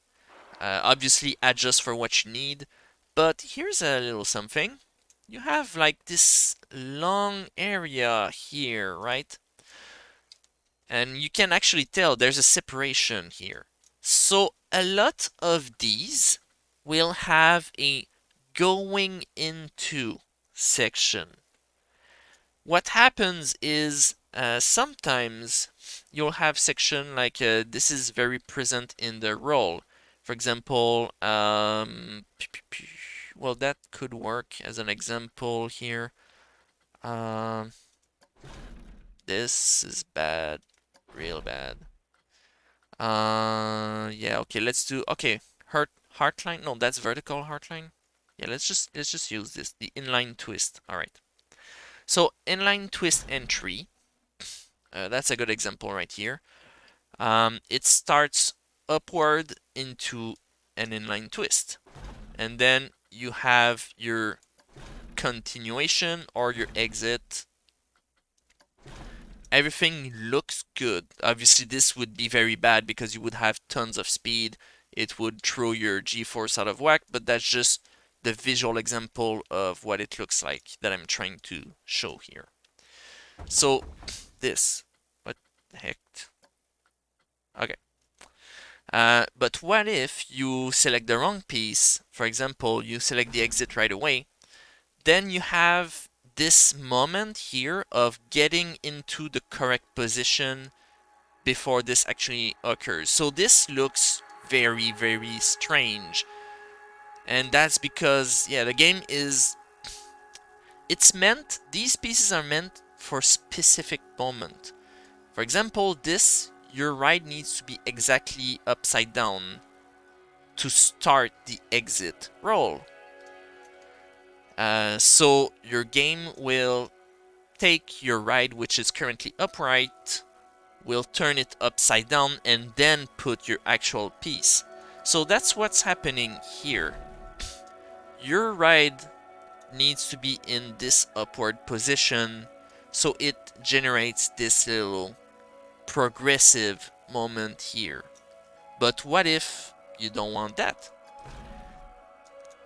Obviously adjust for what you need. But here's a little something. You have like this long area here, right? And you can actually tell there's a separation here. So a lot of these will have a going into section. What happens is sometimes you'll have section like this is very present in the roll. For example, well, that could work as an example here. This is bad, real bad. Yeah, okay, let's do, okay, heartline, no, that's vertical heartline. Yeah, let's just use this, the inline twist. All right. So inline twist entry, that's a good example right here. It starts upward into an inline twist. And then you have your continuation or your exit. Everything looks good. Obviously, this would be very bad because you would have tons of speed. It would throw your g-force out of whack, but that's just the visual example of what it looks like that I'm trying to show here. So this, what the heck? Okay. But what if you select the wrong piece? For example, you select the exit right away. Then you have this moment here of getting into the correct position before this actually occurs. So this looks very, very strange. And that's because, yeah, the game is... these pieces are meant for specific moment. For example, your ride needs to be exactly upside down to start the exit roll. So your game will take your ride, which is currently upright, will turn it upside down, and then put your actual piece. So that's what's happening here. Your ride needs to be in this upward position, so it generates this little progressive moment here. But what if you don't want that?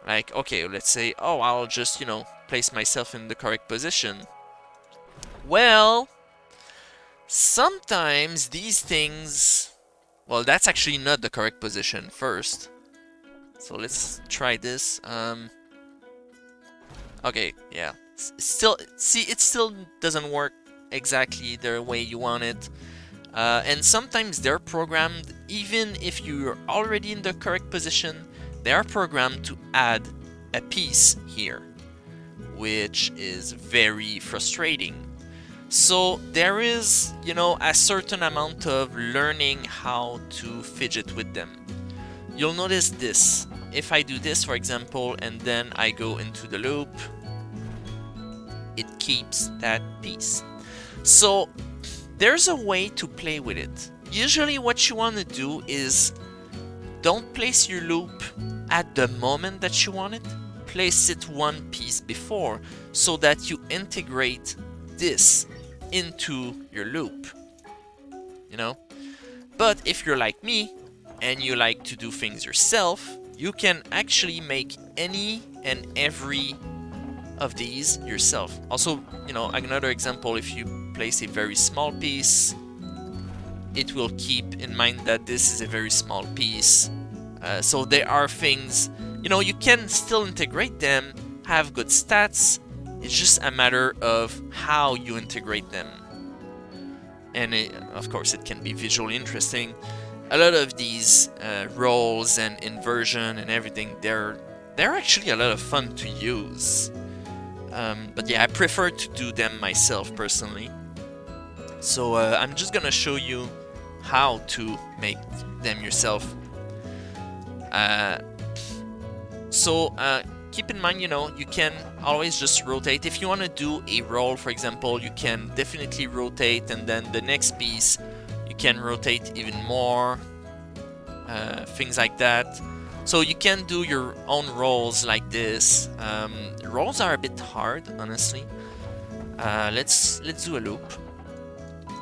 Like, okay, let's say, oh, I'll just, place myself in the correct position. Well, sometimes these things... Well, that's actually not the correct position first. So let's try this. Okay, yeah. Still, see, it still doesn't work exactly the way you want it. And sometimes they're programmed, even if you're already in the correct position, they are programmed to add a piece here, which is very frustrating. So there is, a certain amount of learning how to fidget with them. You'll notice this. If I do this, for example, and then I go into the loop, it keeps that piece. So there's a way to play with it. Usually what you want to do is don't place your loop at the moment that you want it. Place it one piece before so that you integrate this into your loop. But if you're like me and you like to do things yourself, you can actually make any and every of these yourself. Also, another example, if you place a very small piece, it will keep in mind that this is a very small piece. So there are things, you can still integrate them, have good stats. It's just a matter of how you integrate them. And of course, it can be visually interesting. A lot of these roles and inversion and everything, they're actually a lot of fun to use. But yeah, I prefer to do them myself personally. So I'm just gonna show you how to make them yourself. So keep in mind, you can always just rotate. If you want to do a roll, for example, you can definitely rotate, and then the next piece you can rotate even more, things like that. So you can do your own rolls like this. Rolls are a bit hard, honestly. Let's do a loop.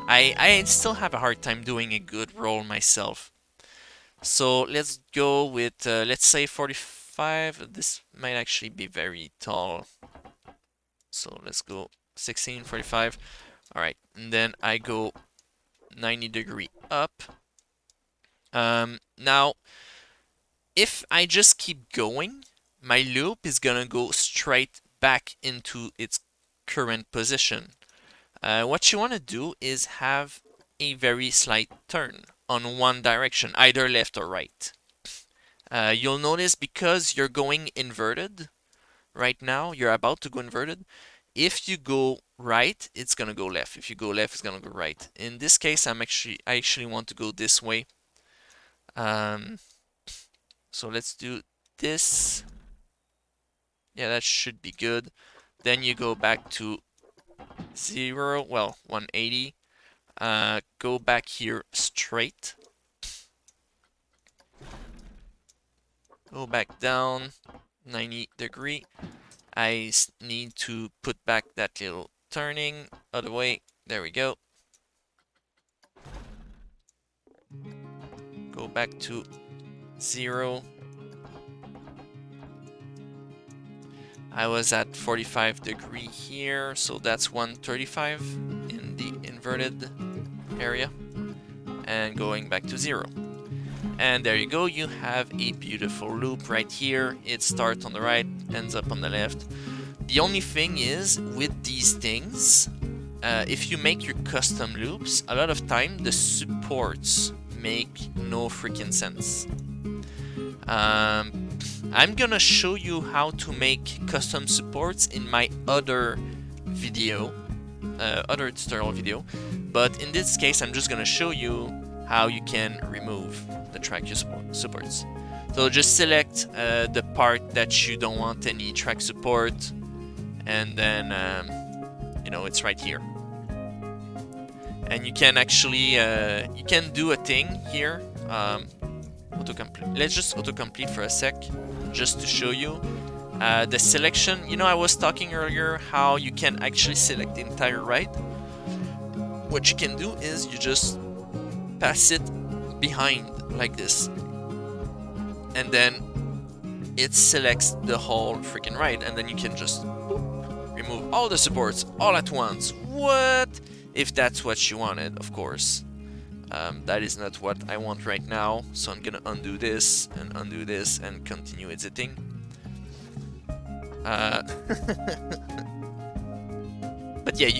I still have a hard time doing a good roll myself. So let's go with, let's say 45. This might actually be very tall. So let's go 16, 45. All right, and then I go 90-degree up. Now, if I just keep going, my loop is gonna go straight back into its current position. What you want to do is have a very slight turn on one direction, either left or right. You'll notice because you're going inverted right now, you're about to go inverted. If you go right, it's gonna go left. If you go left, it's gonna go right. In this case, I actually want to go this way. So let's do this. Yeah, that should be good. Then you go back to 0, well, 180. Go back here straight. Go back down 90-degree. I need to put back that little turning other way. There we go. Go back to 0. I was at 45-degree here, so that's 135 in the inverted area. And going back to 0. And there you go, you have a beautiful loop right here. It starts on the right, ends up on the left. The only thing is, with these things, if you make your custom loops, a lot of time the supports make no freaking sense. I'm gonna show you how to make custom supports in my other video, other tutorial video, but in this case I'm just gonna show you how you can remove the track supports. So just select the part that you don't want any track support, and then it's right here. And you can actually you can do a thing here. Autocomplete. Let's just autocomplete for a sec, just to show you the selection. I was talking earlier how you can actually select the entire ride. What you can do is you just pass it behind like this, and then it selects the whole freaking ride, and then you can just remove all the supports all at once. What? If that's what you wanted, of course. That is not what I want right now, so I'm gonna undo this and continue editing. But yeah,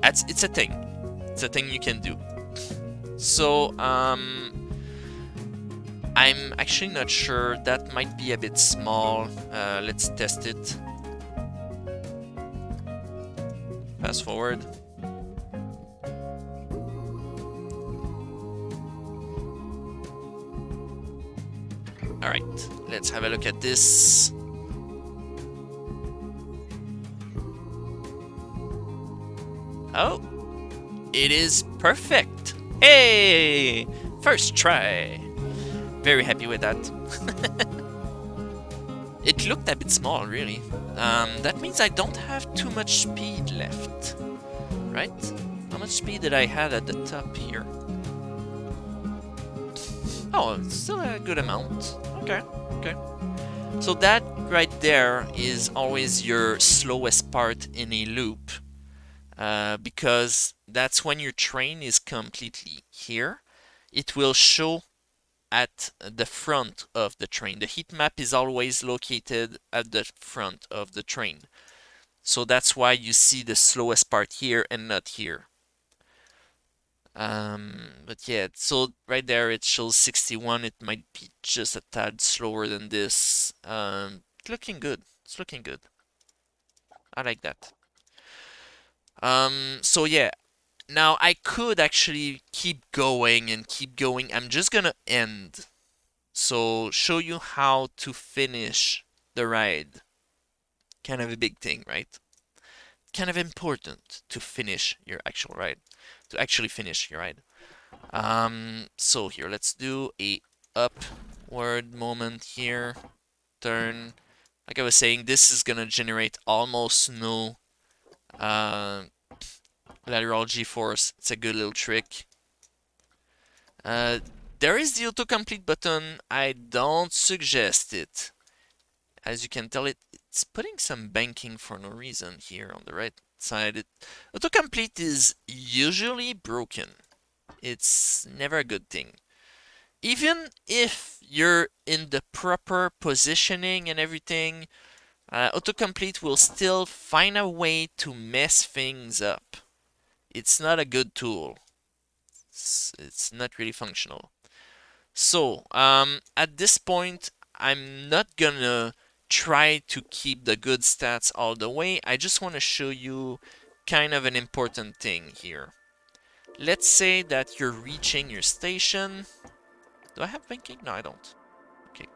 it's a thing. It's a thing you can do. So I'm actually not sure. That might be a bit small. Let's test it. Fast forward. Alright, let's have a look at this. Oh, it is perfect. Hey, first try. Very happy with that. It looked a bit small, really. That means I don't have too much speed left, right? How much speed did I have at the top here? Oh, it's still a good amount. Okay. So that right there is always your slowest part in a loop, because that's when your train is completely here. It will show at the front of the train. The heat map is always located at the front of the train. So that's why you see the slowest part here and not here. But yeah, so right there it shows 61. It might be just a tad slower than this. Looking good. It's looking good. I like that. So yeah, now I could actually keep going and keep going. I'm just gonna end. So show you how to finish the ride. Kind of a big thing, right? Kind of important to finish your actual ride. To actually finish your ride. So here, let's do a upward moment here. Turn. Like I was saying, this is gonna generate almost no lateral G-force. It's a good little trick. There is the autocomplete button. I don't suggest it. As you can tell, it's putting some banking for no reason here on the right side. Autocomplete is usually broken. It's never a good thing. Even if you're in the proper positioning and everything, autocomplete will still find a way to mess things up. It's not a good tool. It's not really functional. So, at this point, I'm not gonna try to keep the good stats all the way. I just want to show you kind of an important thing here. Let's say that you're reaching your station. Do I have banking? No, I don't. Okay.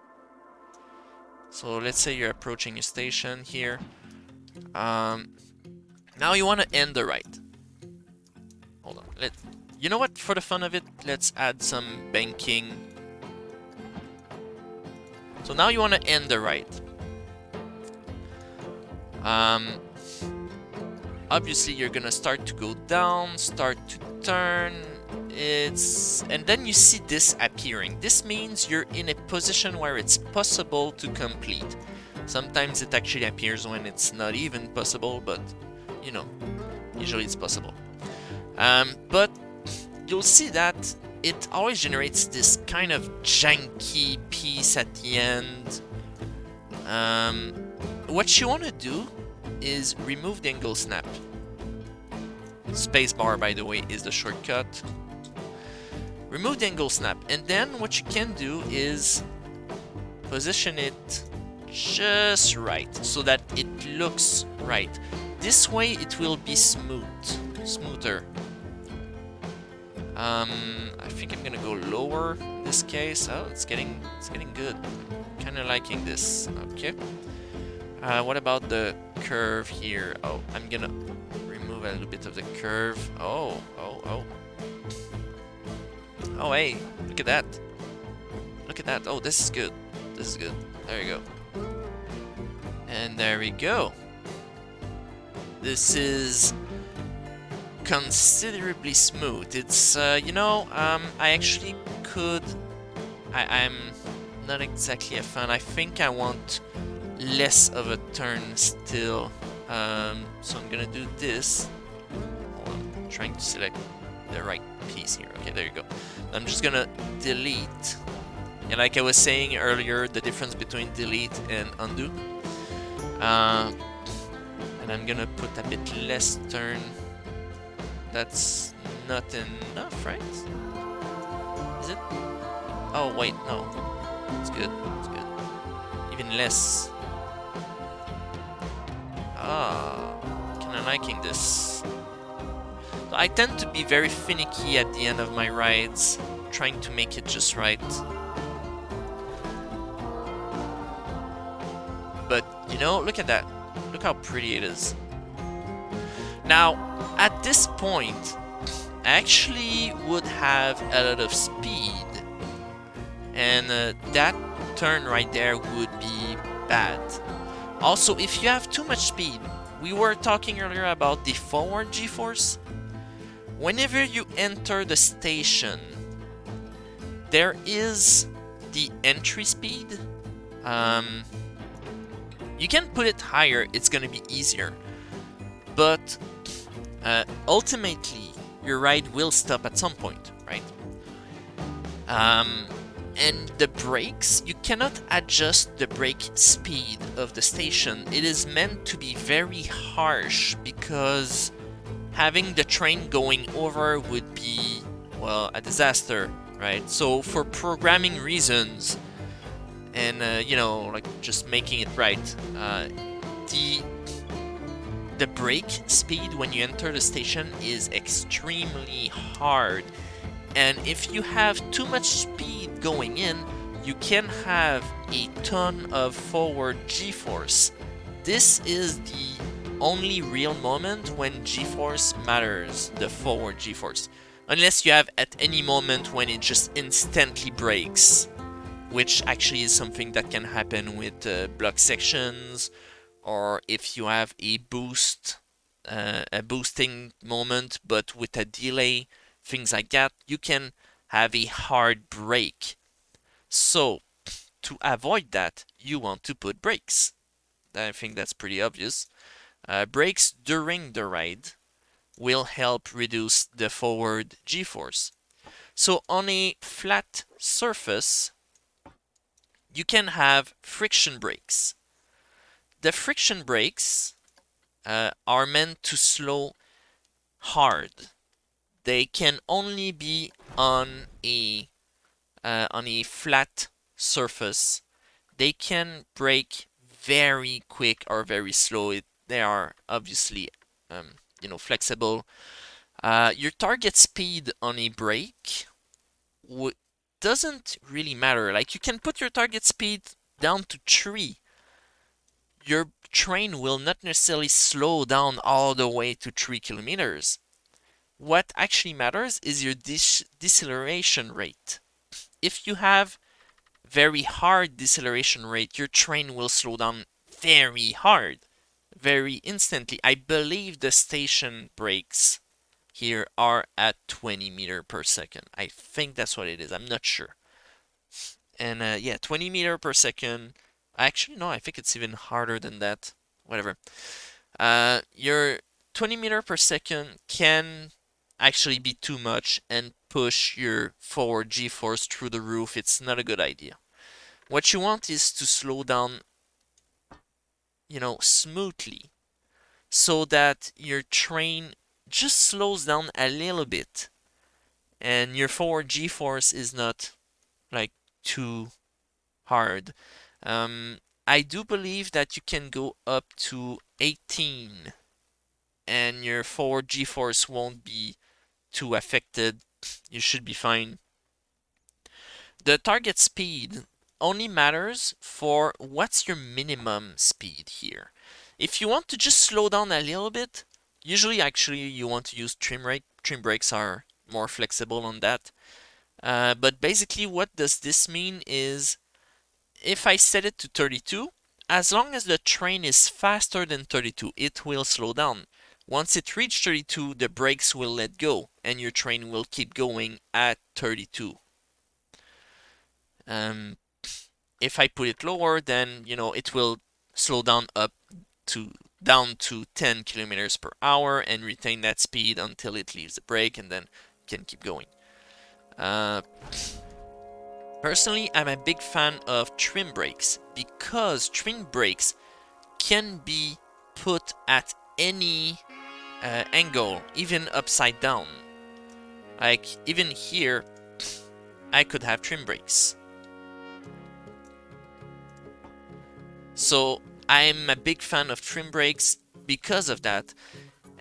So let's say you're approaching your station here. Now you want to end the ride. Hold on. You know what? For the fun of it, let's add some banking. So now you want to end the ride. Obviously you're gonna start to go down, start to turn. And then you see this appearing. This means you're in a position where it's possible to complete. Sometimes it actually appears when it's not even possible, but you know, usually it's possible. But you'll see that it always generates this kind of janky piece at the end. What you want to do is remove the angle snap. Spacebar, by the way, is the shortcut. Remove the angle snap, and then what you can do is position it just right so that it looks right. This way it will be smoother. I think I'm gonna go lower in this case. Oh, it's getting good. I'm kind of liking this. Okay. What about the curve here? Oh, I'm gonna remove a little bit of the curve. Oh. Oh, hey, look at that. Look at that. Oh, this is good. This is good. There you go. And there we go. This is considerably smooth. It's, you know, I actually could... I'm not exactly a fan. I think I want less of a turn still. So I'm gonna do this. Hold on, I'm trying to select the right piece here. Okay, there you go. I'm just gonna delete. And like I was saying earlier, the difference between delete and undo. And I'm gonna put a bit less turn. That's not enough, right? Is it? Oh, wait, no. It's good. It's good. Even less. Kinda liking this. So I tend to be very finicky at the end of my rides, trying to make it just right. But, you know, look at that. Look how pretty it is. Now, at this point, I actually would have a lot of speed. And that turn right there would be bad. Also, if you have too much speed, we were talking earlier about the forward G-force. Whenever you enter the station, there is the entry speed. You can put it higher, it's gonna be easier. But ultimately, your ride will stop at some point, right? And the brakes, you cannot adjust the brake speed of the station. It is meant to be very harsh because having the train going over would be, well, a disaster, right? So for programming reasons and, like just making it right, the the brake speed when you enter the station is extremely hard. And if you have too much speed going in, you can have a ton of forward g-force. This is the only real moment when g-force matters, the forward g-force. Unless you have at any moment when it just instantly brakes, which actually is something that can happen with block sections, or if you have a boosting moment but with a delay, things like that, you can have a hard brake. So to avoid that, you want to put brakes. I think that's pretty obvious. Brakes during the ride will help reduce the forward g-force. So on a flat surface, you can have friction brakes. The friction brakes are meant to slow hard. They can only be on a flat surface. They can brake very quick or very slow. They are obviously flexible. Your target speed on a brake doesn't really matter. Like, you can put your target speed down to 3. Your train will not necessarily slow down all the way to 3 kilometers. What actually matters is your deceleration rate. If you have very hard deceleration rate, your train will slow down very hard, very instantly. I believe the station brakes here are at 20 meter per second. I think that's what it is. I'm not sure. And yeah, 20 meter per second. Actually, no, I think it's even harder than that. Whatever. Your 20 meter per second can actually be too much and push your forward g-force through the roof. It's not a good idea. What you want is to slow down, smoothly, so that your train just slows down a little bit and your forward g-force is not like too hard. I do believe that you can go up to 18 and your forward g-force won't be too affected. You should be fine. The target speed only matters for what's your minimum speed here. If you want to just slow down a little bit, usually actually you want to use trim brake. Trim brakes are more flexible on that. But basically what does this mean is if I set it to 32, as long as the train is faster than 32, it will slow down. Once it reaches 32, the brakes will let go and your train will keep going at 32. If I put it lower, then it will slow down down to 10 kilometers per hour and retain that speed until it leaves the brake and then can keep going. Personally, I'm a big fan of trim brakes because trim brakes can be put at any angle, even upside down. Like, even here, I could have trim brakes. So I'm a big fan of trim brakes because of that.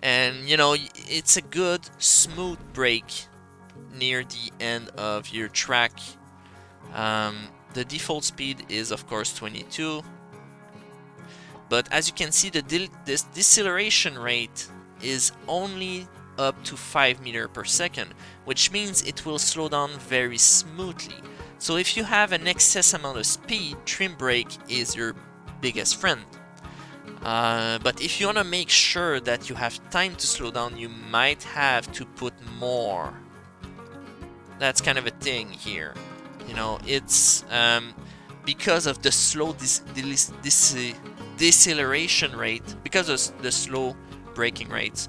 And it's a good smooth brake near the end of your track. The default speed is of course 22, but as you can see, this deceleration rate is only up to 5 meters per second, which means it will slow down very smoothly. So if you have an excess amount of speed, trim brake is your biggest friend. But if you want to make sure that you have time to slow down, you might have to put more. That's kind of a thing here. It's because of the slow deceleration rate, because of the slow braking rates,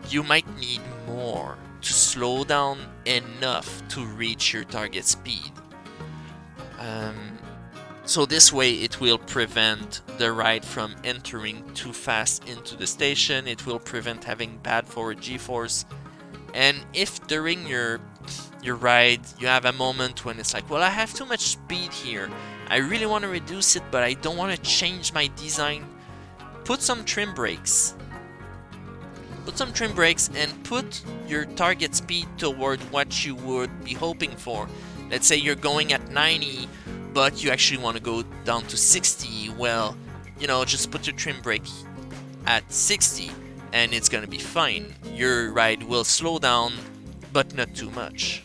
you might need more. to slow down enough to reach your target speed. So this way it will prevent the ride from entering too fast into the station. It will prevent having bad forward G-force. And if during your ride you have a moment when it's like, well, I have too much speed here, I really want to reduce it, but I don't want to change my design, put some trim brakes. Put some trim brakes and put your target speed toward what you would be hoping for. Let's say you're going at 90, but you actually want to go down to 60. Well, just put your trim brake at 60 and it's going to be fine. Your ride will slow down, but not too much.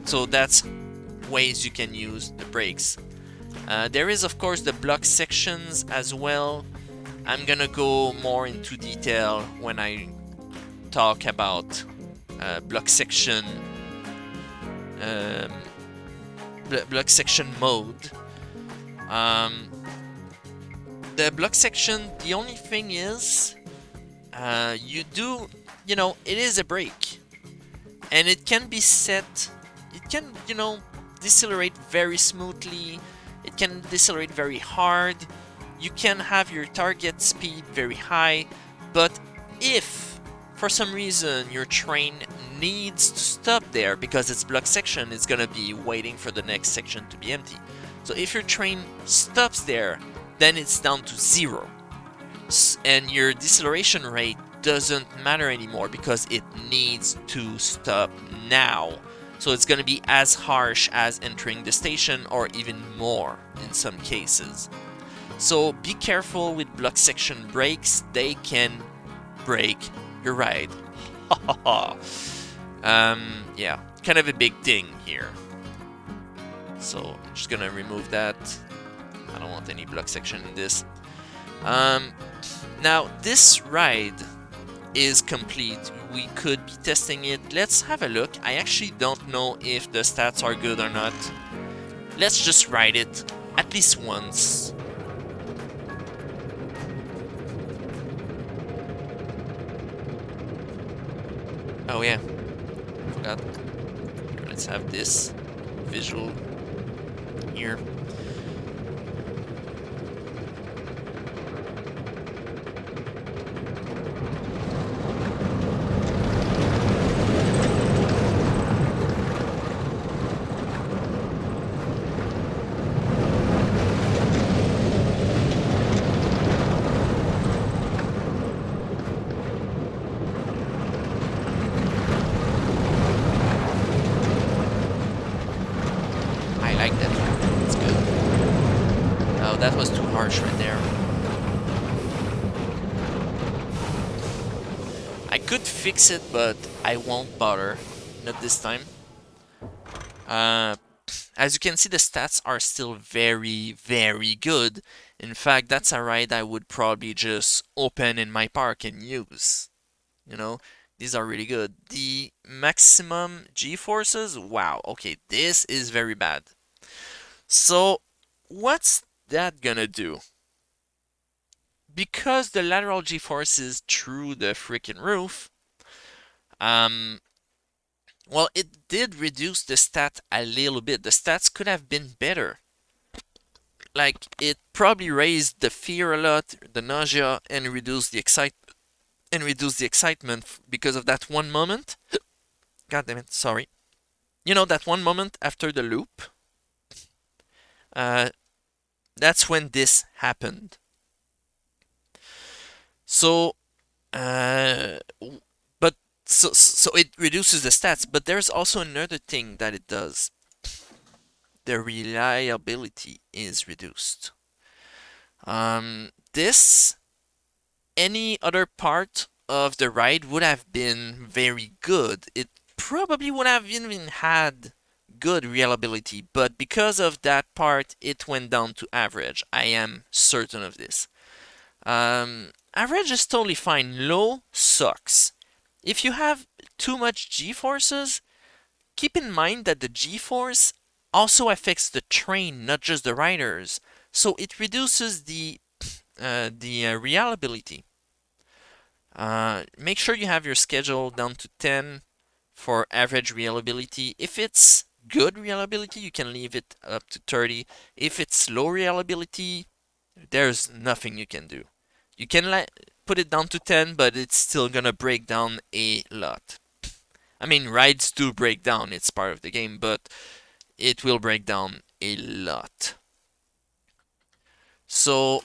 So that's ways you can use the brakes. There is, of course, the block sections as well. I'm gonna go more into detail when I talk about block section mode. The block section, the only thing is it is a brake, and it can be set. It can decelerate very smoothly. It can decelerate very hard. You can have your target speed very high, but if for some reason your train needs to stop there because it's block section, it's gonna be waiting for the next section to be empty. So if your train stops there, then it's down to 0. And your deceleration rate doesn't matter anymore because it needs to stop now. So it's gonna be as harsh as entering the station, or even more in some cases. So be careful with block section brakes, they can break your ride. Yeah, kind of a big thing here. So I'm just gonna remove that. I don't want any block section in this. Now this ride is complete. We could be testing it. Let's have a look. I actually don't know if the stats are good or not. Let's just ride it at least once. Oh yeah, forgot. Let's have this visual here. That was too harsh right there. I could fix it, but I won't bother. Not this time. As you can see, the stats are still very, very good. In fact, that's a ride I would probably just open in my park and use. These are really good. The maximum G-forces, wow, okay, this is very bad. So, what's that gonna do? Because the lateral G-force is through the freaking roof, well, it did reduce the stat a little bit. The stats could have been better. Like, it probably raised the fear a lot, the nausea, and reduced the excitement because of that one moment. God damn it, sorry. That one moment after the loop? That's when this happened. So, so it reduces the stats, but there's also another thing that it does. The reliability is reduced. Any other part of the ride would have been very good. It probably would have even had good reliability, but because of that part, it went down to average. I am certain of this. Average is totally fine. Low sucks. If you have too much G-forces, keep in mind that the G-force also affects the train, not just the riders. So it reduces the reliability. Make sure you have your schedule down to 10 for average reliability. If it's good reliability, you can leave it up to 30. If it's low reliability, there's nothing you can do. You can put it down to 10, but it's still gonna break down a lot. I mean, rides do break down, it's part of the game, but it will break down a lot. So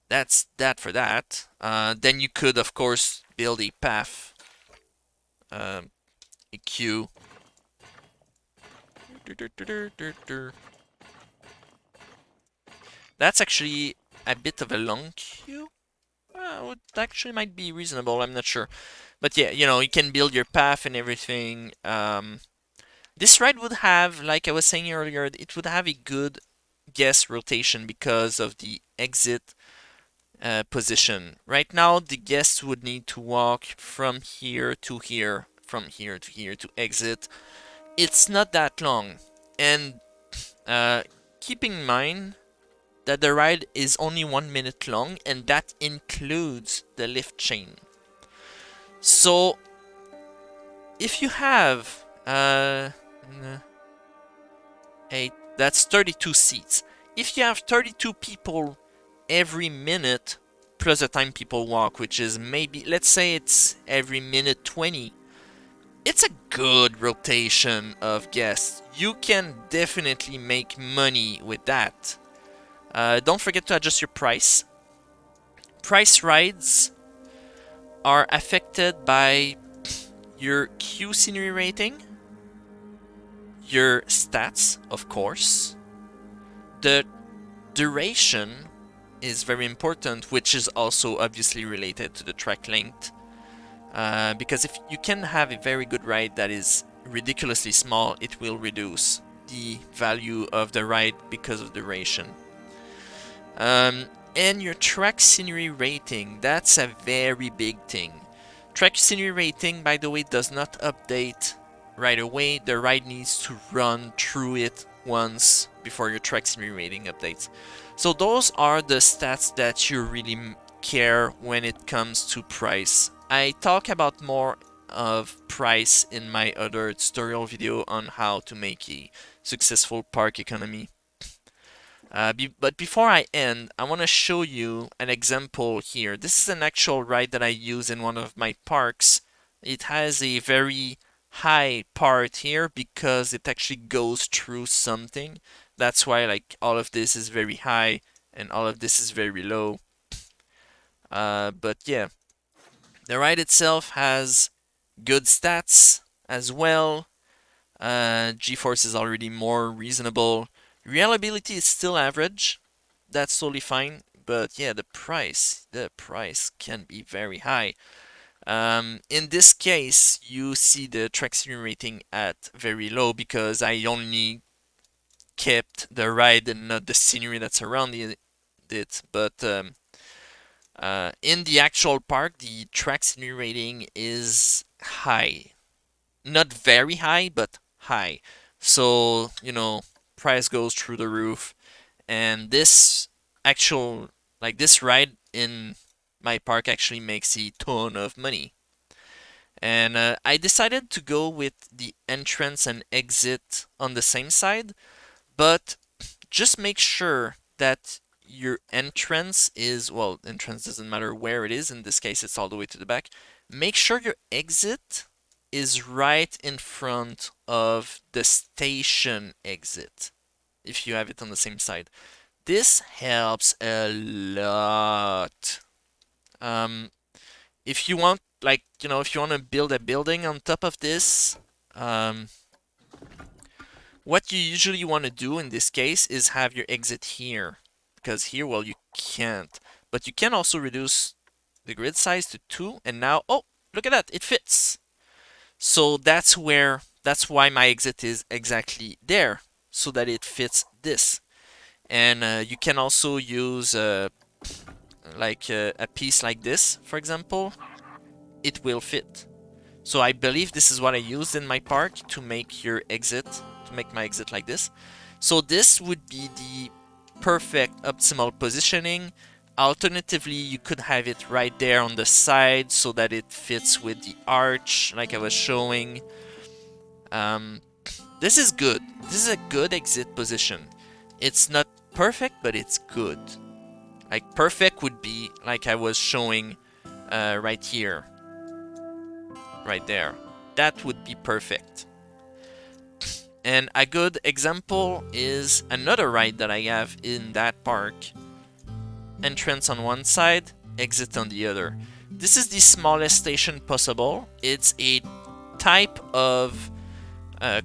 that's that for that. Then you could, of course, build a path, a queue. That's actually a bit of a long queue. It actually might be reasonable, I'm not sure. But yeah, you can build your path and everything. This ride would have, like I was saying earlier, it would have a good guest rotation because of the exit position. Right now, the guests would need to walk from here to here, from here to here to exit. It's not that long. And keep in mind that the ride is only 1 minute long, and that includes the lift chain. So, if you have that's 32 seats. If you have 32 people every minute, plus the time people walk, which is maybe, let's say it's every minute 20, it's a good rotation of guests. You can definitely make money with that. Don't forget to adjust your price. Price rides are affected by your queue scenery rating, your stats, of course. The duration is very important, which is also obviously related to the track length. Because if you can have a very good ride that is ridiculously small, it will reduce the value of the ride because of duration. And your track scenery rating, that's a very big thing. Track scenery rating, by the way, does not update right away. The ride needs to run through it once before your track scenery rating updates. So those are the stats that you really care when it comes to price. I talk about more of price in my other tutorial video on how to make a successful park economy. But before I end, I want to show you an example here. This is an actual ride that I use in one of my parks. It has a very high part here because it actually goes through something. That's why like all of this is very high and all of this is very low. But yeah, the ride itself has good stats as well. G-force is already more reasonable. Reliability is still average. That's totally fine. But yeah, the price can be very high. In this case, you see the track scenery rating at very low because I only kept the ride and not the scenery that's around it. But in the actual park, the track scenery rating is high. Not very high, but high. So, price goes through the roof. And this this ride in my park actually makes a ton of money. And I decided to go with the entrance and exit on the same side, but just make sure that your entrance is, well, entrance doesn't matter where it is. In this case, it's all the way to the back. Make sure your exit is right in front of the station exit if you have it on the same side. This helps a lot. If you want, if you want to build a building on top of this, what you usually want to do in this case is have your exit here. Because here, well, you can't. But you can also reduce the grid size to 2, and now, oh, look at that, it fits. So that's why my exit is exactly there, so that it fits this. And you can also use a piece like this, for example. It will fit. So I believe this is what I used in my park to make my exit like this. So this would be the perfect optimal positioning. Alternatively, you could have it right there on the side so that it fits with the arch, like I was showing. This is good. This is a good exit position. It's not perfect, but it's good. Like, perfect would be like I was showing right here. Right there. That would be perfect. And a good example is another ride that I have in that park. Entrance on one side, exit on the other. This is the smallest station possible. It's a type of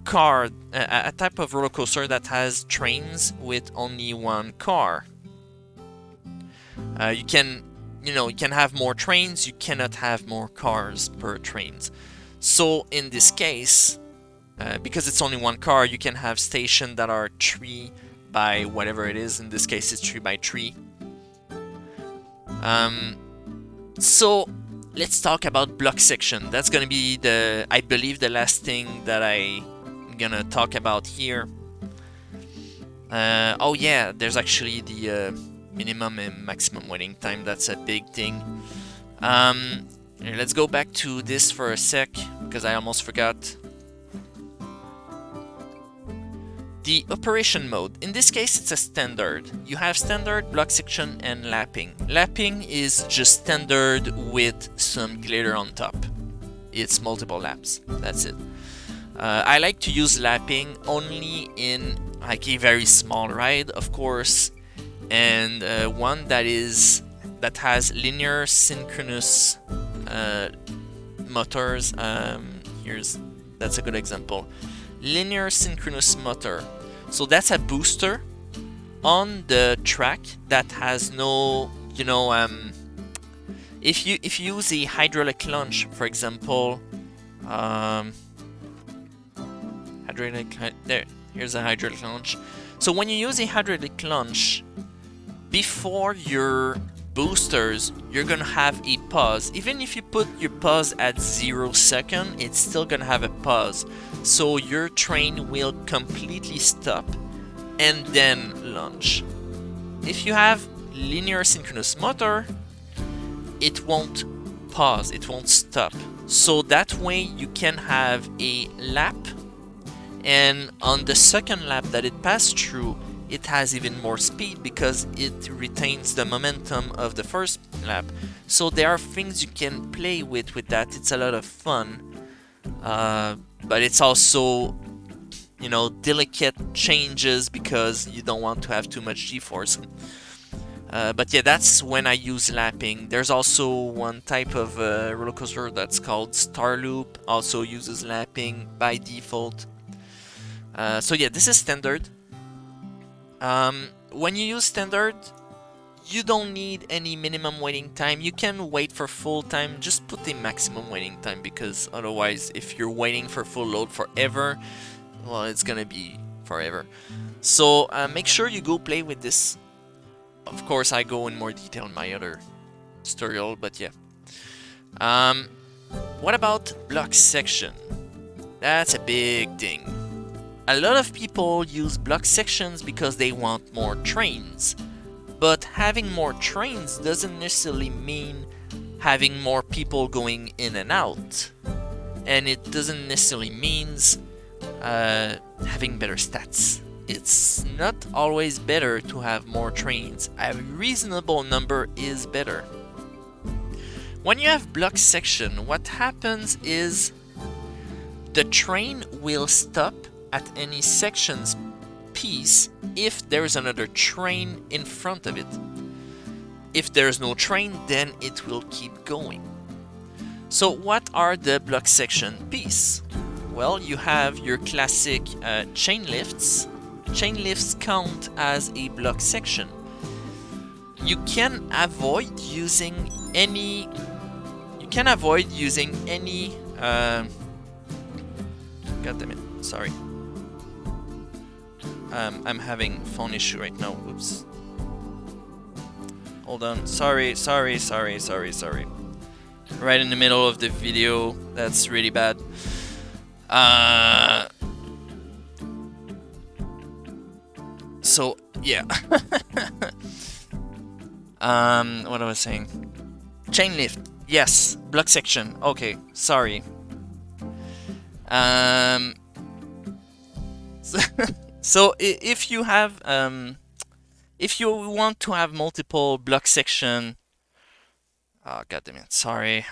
car, a type of roller coaster that has trains with only one car. You can have more trains. You cannot have more cars per trains. So in this case, because it's only one car, you can have stations that are 3 by whatever it is. In this case, it's 3 by 3. So let's talk about block section. That's gonna be I believe, the last thing that I'm gonna talk about here. Oh yeah, there's actually the minimum and maximum waiting time. That's a big thing. Here, let's go back to this for a sec, because I almost forgot. The operation mode. In this case, it's a standard. You have standard, block section, and lapping. Lapping is just standard with some glitter on top. It's multiple laps. That's it. I like to use lapping only in like a very small ride, of course, and one that has linear synchronous motors. That's a good example. Linear synchronous motor. So that's a booster on the track that has no, if you use a hydraulic launch, for example, here's a hydraulic launch. So when you use a hydraulic launch, before your boosters, you're gonna have a pause. Even if you put your pause at 0 seconds, it's still gonna have a pause. So your train will completely stop and then launch. If you have linear synchronous motor, it won't pause, it won't stop. So that way you can have a lap, and on the second lap that it passed through, it has even more speed because it retains the momentum of the first lap. So there are things you can play with that. It's a lot of fun, but it's also, delicate changes because you don't want to have too much G-force. But yeah, that's when I use lapping. There's also one type of roller coaster that's called Star Loop, also uses lapping by default. So yeah, this is standard. When you use standard, you don't need any minimum waiting time. You can wait for full time, just put the maximum waiting time, because otherwise, if you're waiting for full load forever, well, it's gonna be forever. So make sure you go play with this. Of course, I go in more detail in my other tutorial, but yeah. What about block section? That's a big thing. A lot of people use block sections because they want more trains. But having more trains doesn't necessarily mean having more people going in and out. And it doesn't necessarily mean having better stats. It's not always better to have more trains. A reasonable number is better. When you have block section, what happens is the train will stop at any section's piece if there's another train in front of it. If there's no train, then it will keep going. So what are the block section piece? Well, you have your classic chain lifts. Chain lifts count as a block section. You can avoid using any. God damn it! Sorry. I'm having phone issue right now. Oops. Hold on. Sorry. Right in the middle of the video. That's really bad. So yeah. What I was saying. Chain lift. Yes. Block section. Okay. Sorry. Um. So if you have if you want to have multiple block section, oh god damn it, sorry.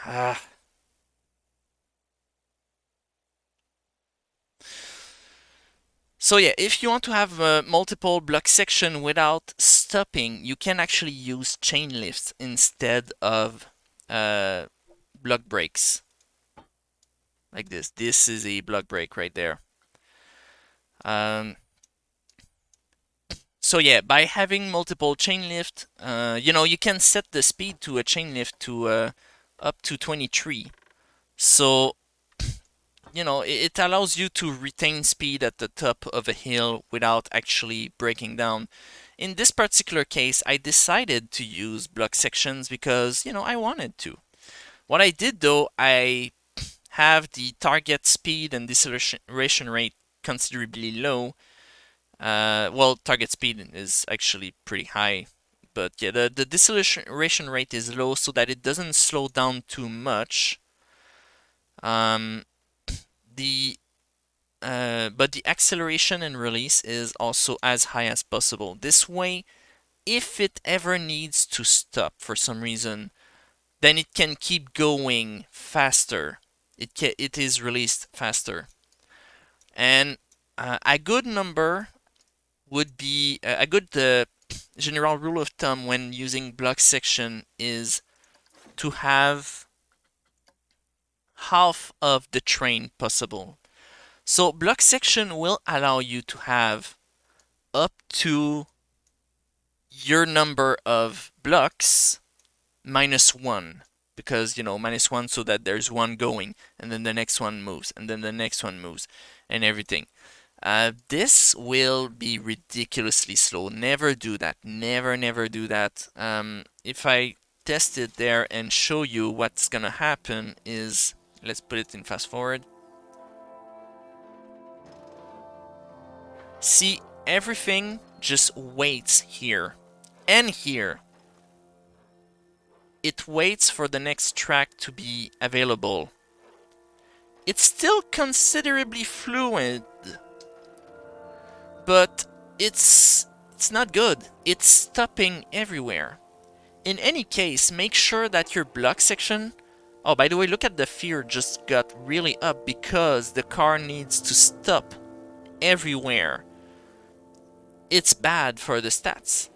So yeah, if you want to have multiple block section without stopping, you can actually use chain lifts instead of uh, block breaks like this. This is a block break right there. Um, so yeah, by having multiple chain lift, you can set the speed to a chain lift to up to 23. So it allows you to retain speed at the top of a hill without actually breaking down. In this particular case, I decided to use block sections because, I wanted to. What I did though, I have the target speed and deceleration rate considerably low. Well, target speed is actually pretty high, but yeah, the deceleration rate is low so that it doesn't slow down too much. Um, the but the acceleration and release is also as high as possible. This way, if it ever needs to stop for some reason, then it can keep going faster. It is released faster. And a good number would be a good general rule of thumb when using block section is to have half of the train possible. So block section will allow you to have up to your number of blocks minus one, because minus one so that there's one going and then the next one moves and then the next one moves and everything. This will be ridiculously slow. Never do that. Never do that. If I test it there and show you what's gonna happen is, let's put it in fast forward. See, everything just waits here and here. It waits for the next track to be available. It's still considerably fluid, but it's not good. It's stopping everywhere. In any case, make sure that your block section. Oh, by the way, look at the fear just got really up because the car needs to stop everywhere. It's bad for the stats.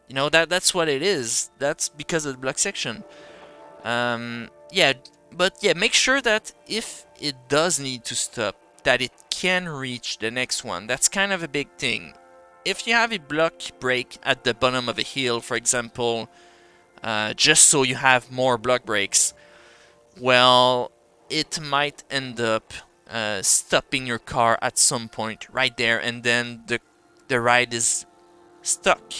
That's what it is. That's because of the block section. Yeah, but yeah, make sure that if it does need to stop, that it can reach the next one. That's kind of a big thing. If you have a block break at the bottom of a hill, for example, just so you have more block breaks, well, it might end up stopping your car at some point right there, and then the ride is stuck.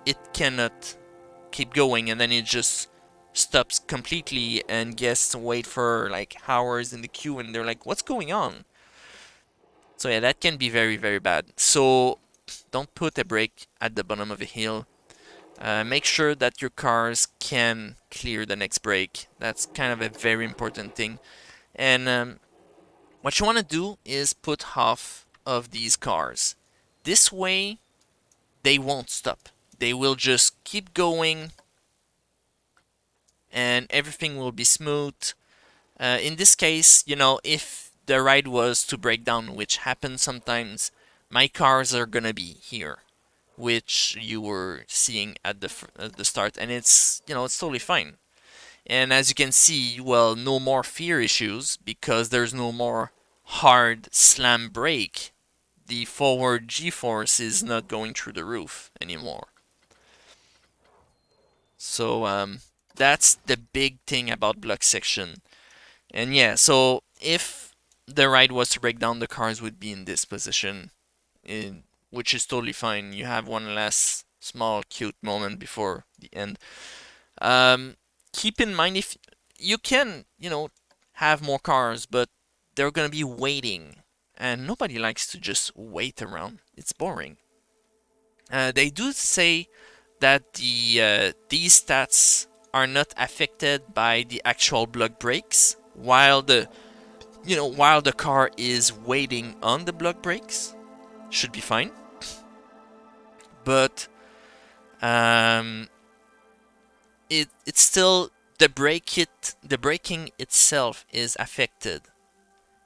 It cannot keep going, and then it just stops completely and guests wait for like hours in the queue and they're like, what's going on? So yeah, that can be very, very bad. So don't put a brake at the bottom of a hill. Make sure that your cars can clear the next break. That's kind of a very important thing. And what you want to do is put half of these cars. This way, they won't stop. They will just keep going and everything will be smooth. In this case, if the ride was to break down, which happens sometimes, my cars are gonna be here, which you were seeing at the start, and it's totally fine. And as you can see, well, no more fear issues because there's no more hard slam brake. The forward G-force is not going through the roof anymore. So that's the big thing about block section. And yeah, so if the ride was to break down, the cars would be in this position, which is totally fine. You have one last small cute moment before the end. Um, Keep in mind if you can, have more cars, but they're gonna be waiting, and nobody likes to just wait around. It's boring. They do say that these stats are not affected by the actual block breaks while the car is waiting on the block breaks. Should be fine. But um, it's still the braking itself is affected.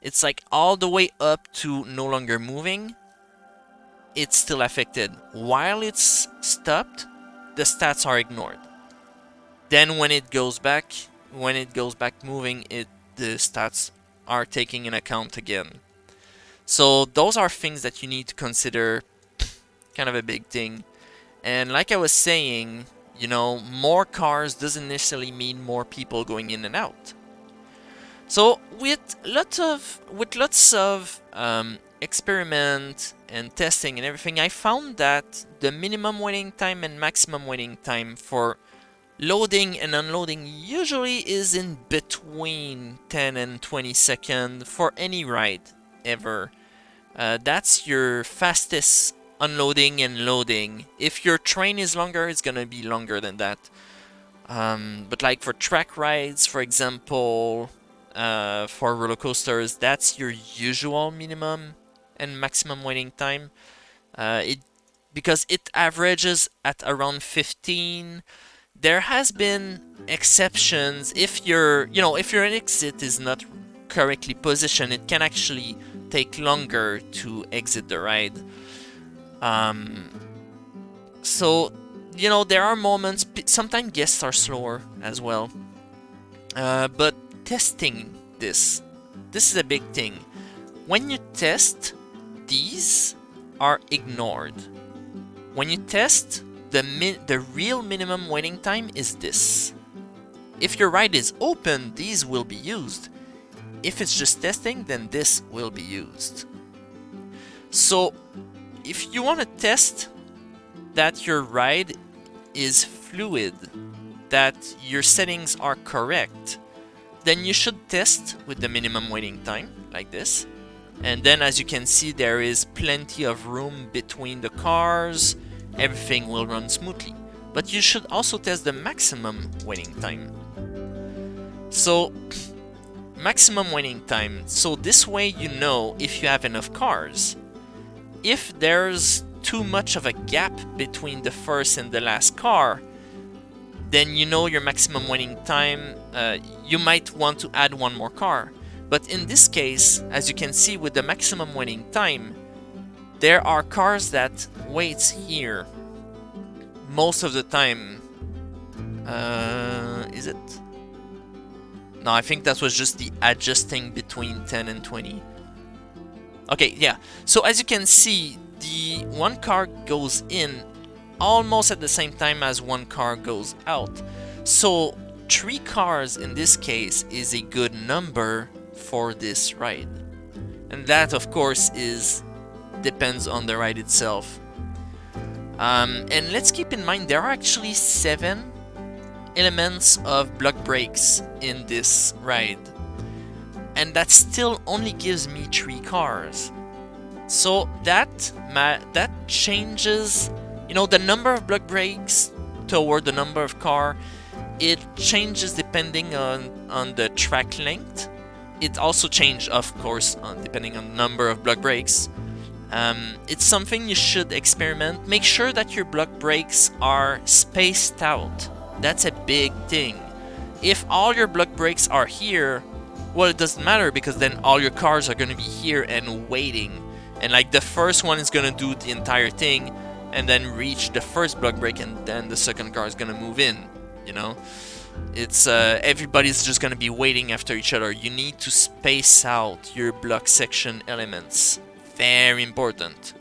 It's like all the way up to no longer moving, it's still affected. While it's stopped, the stats are ignored. Then when it goes back moving, the stats are taken in account again. So those are things that you need to consider, kind of a big thing. And like I was saying, more cars doesn't necessarily mean more people going in and out. So with lots of experiment and testing and everything, I found that the minimum waiting time and maximum waiting time for loading and unloading usually is in between 10 and 20 seconds for any ride ever. That's your fastest unloading and loading. If your train is longer, it's gonna be longer than that. But like for track rides, for example, for roller coasters, that's your usual minimum and maximum waiting time. Because it averages at around 15. There has been exceptions. If your exit is not correctly positioned, it can actually take longer to exit the ride. So there are moments. Sometimes guests are slower as well. But testing this is a big thing. When you test, these are ignored. When you test, the real minimum waiting time is this. If your ride is open, these will be used. If it's just testing, then this will be used. So if you want to test that your ride is fluid, that your settings are correct, then you should test with the minimum waiting time, like this. And then as you can see, there is plenty of room between the cars. Everything will run smoothly. But you should also test the maximum waiting time. So, maximum waiting time. So this way you know if you have enough cars. If there's too much of a gap between the first and the last car, then you know your maximum waiting time. You might want to add one more car. But in this case, as you can see with the maximum waiting time, there are cars that waits here most of the time. Is it? No, I think that was just the adjusting between 10 and 20. Okay, yeah. So as you can see, the one car goes in almost at the same time as one car goes out. So 3 cars in this case is a good number for this ride. And that, of course, depends on the ride itself. And let's keep in mind there are actually 7 elements of block brakes in this ride. And that still only gives me 3 cars. So that changes, the number of block brakes toward the number of car. It changes depending on the track length. It also changes, of course, depending on the number of block brakes. It's something you should experiment. Make sure that your block brakes are spaced out. That's a big thing. If all your block brakes are here, well, it doesn't matter because then all your cars are going to be here and waiting. And like the first one is going to do the entire thing and then reach the first block brake and then the second car is going to move in, It's everybody's just going to be waiting after each other. You need to space out your block section elements. Very important.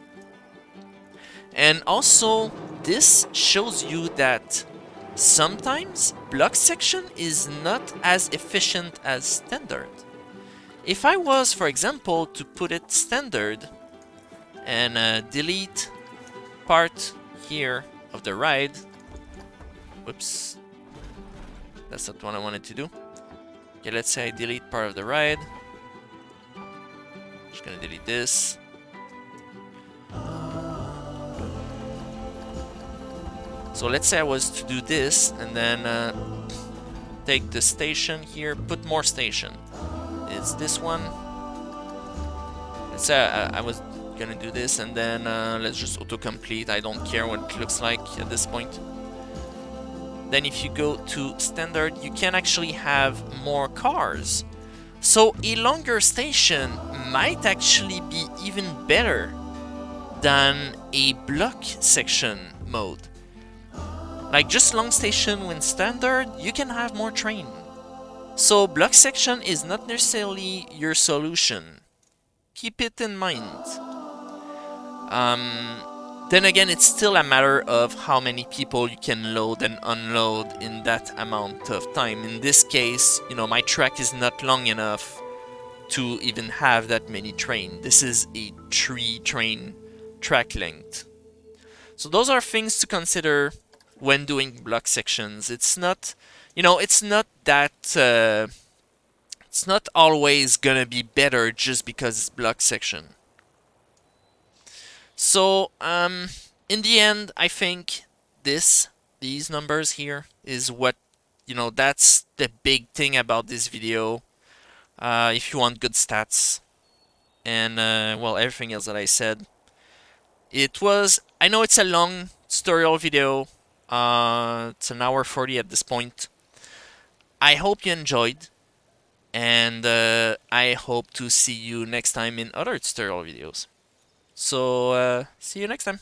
And also, this shows you that sometimes block section is not as efficient as standard. If I was, for example, to put it standard and delete part here of the ride, whoops, that's not what I wanted to do. Okay, let's say I delete part of the ride. Just gonna delete this. So let's say I was to do this and then take the station here, put more station. It's this one. Let's say I was gonna do this and then let's just autocomplete. I don't care what it looks like at this point. Then if you go to standard, you can actually have more cars. So a longer station might actually be even better than a block section mode. Like just long station when standard, you can have more train. So block section is not necessarily your solution. Keep it in mind. Then again, it's still a matter of how many people you can load and unload in that amount of time. In this case, my track is not long enough to even have that many train. This is a 3-train track length. So those are things to consider when doing block sections. It's not, it's not that, it's not always gonna be better just because it's block section. So, in the end, I think these numbers here is what, that's the big thing about this video. If you want good stats and, well, everything else that I said. I know it's a long tutorial video. It's an hour 40 at this point. I hope you enjoyed, and I hope to see you next time in other tutorial videos. So, see you next time.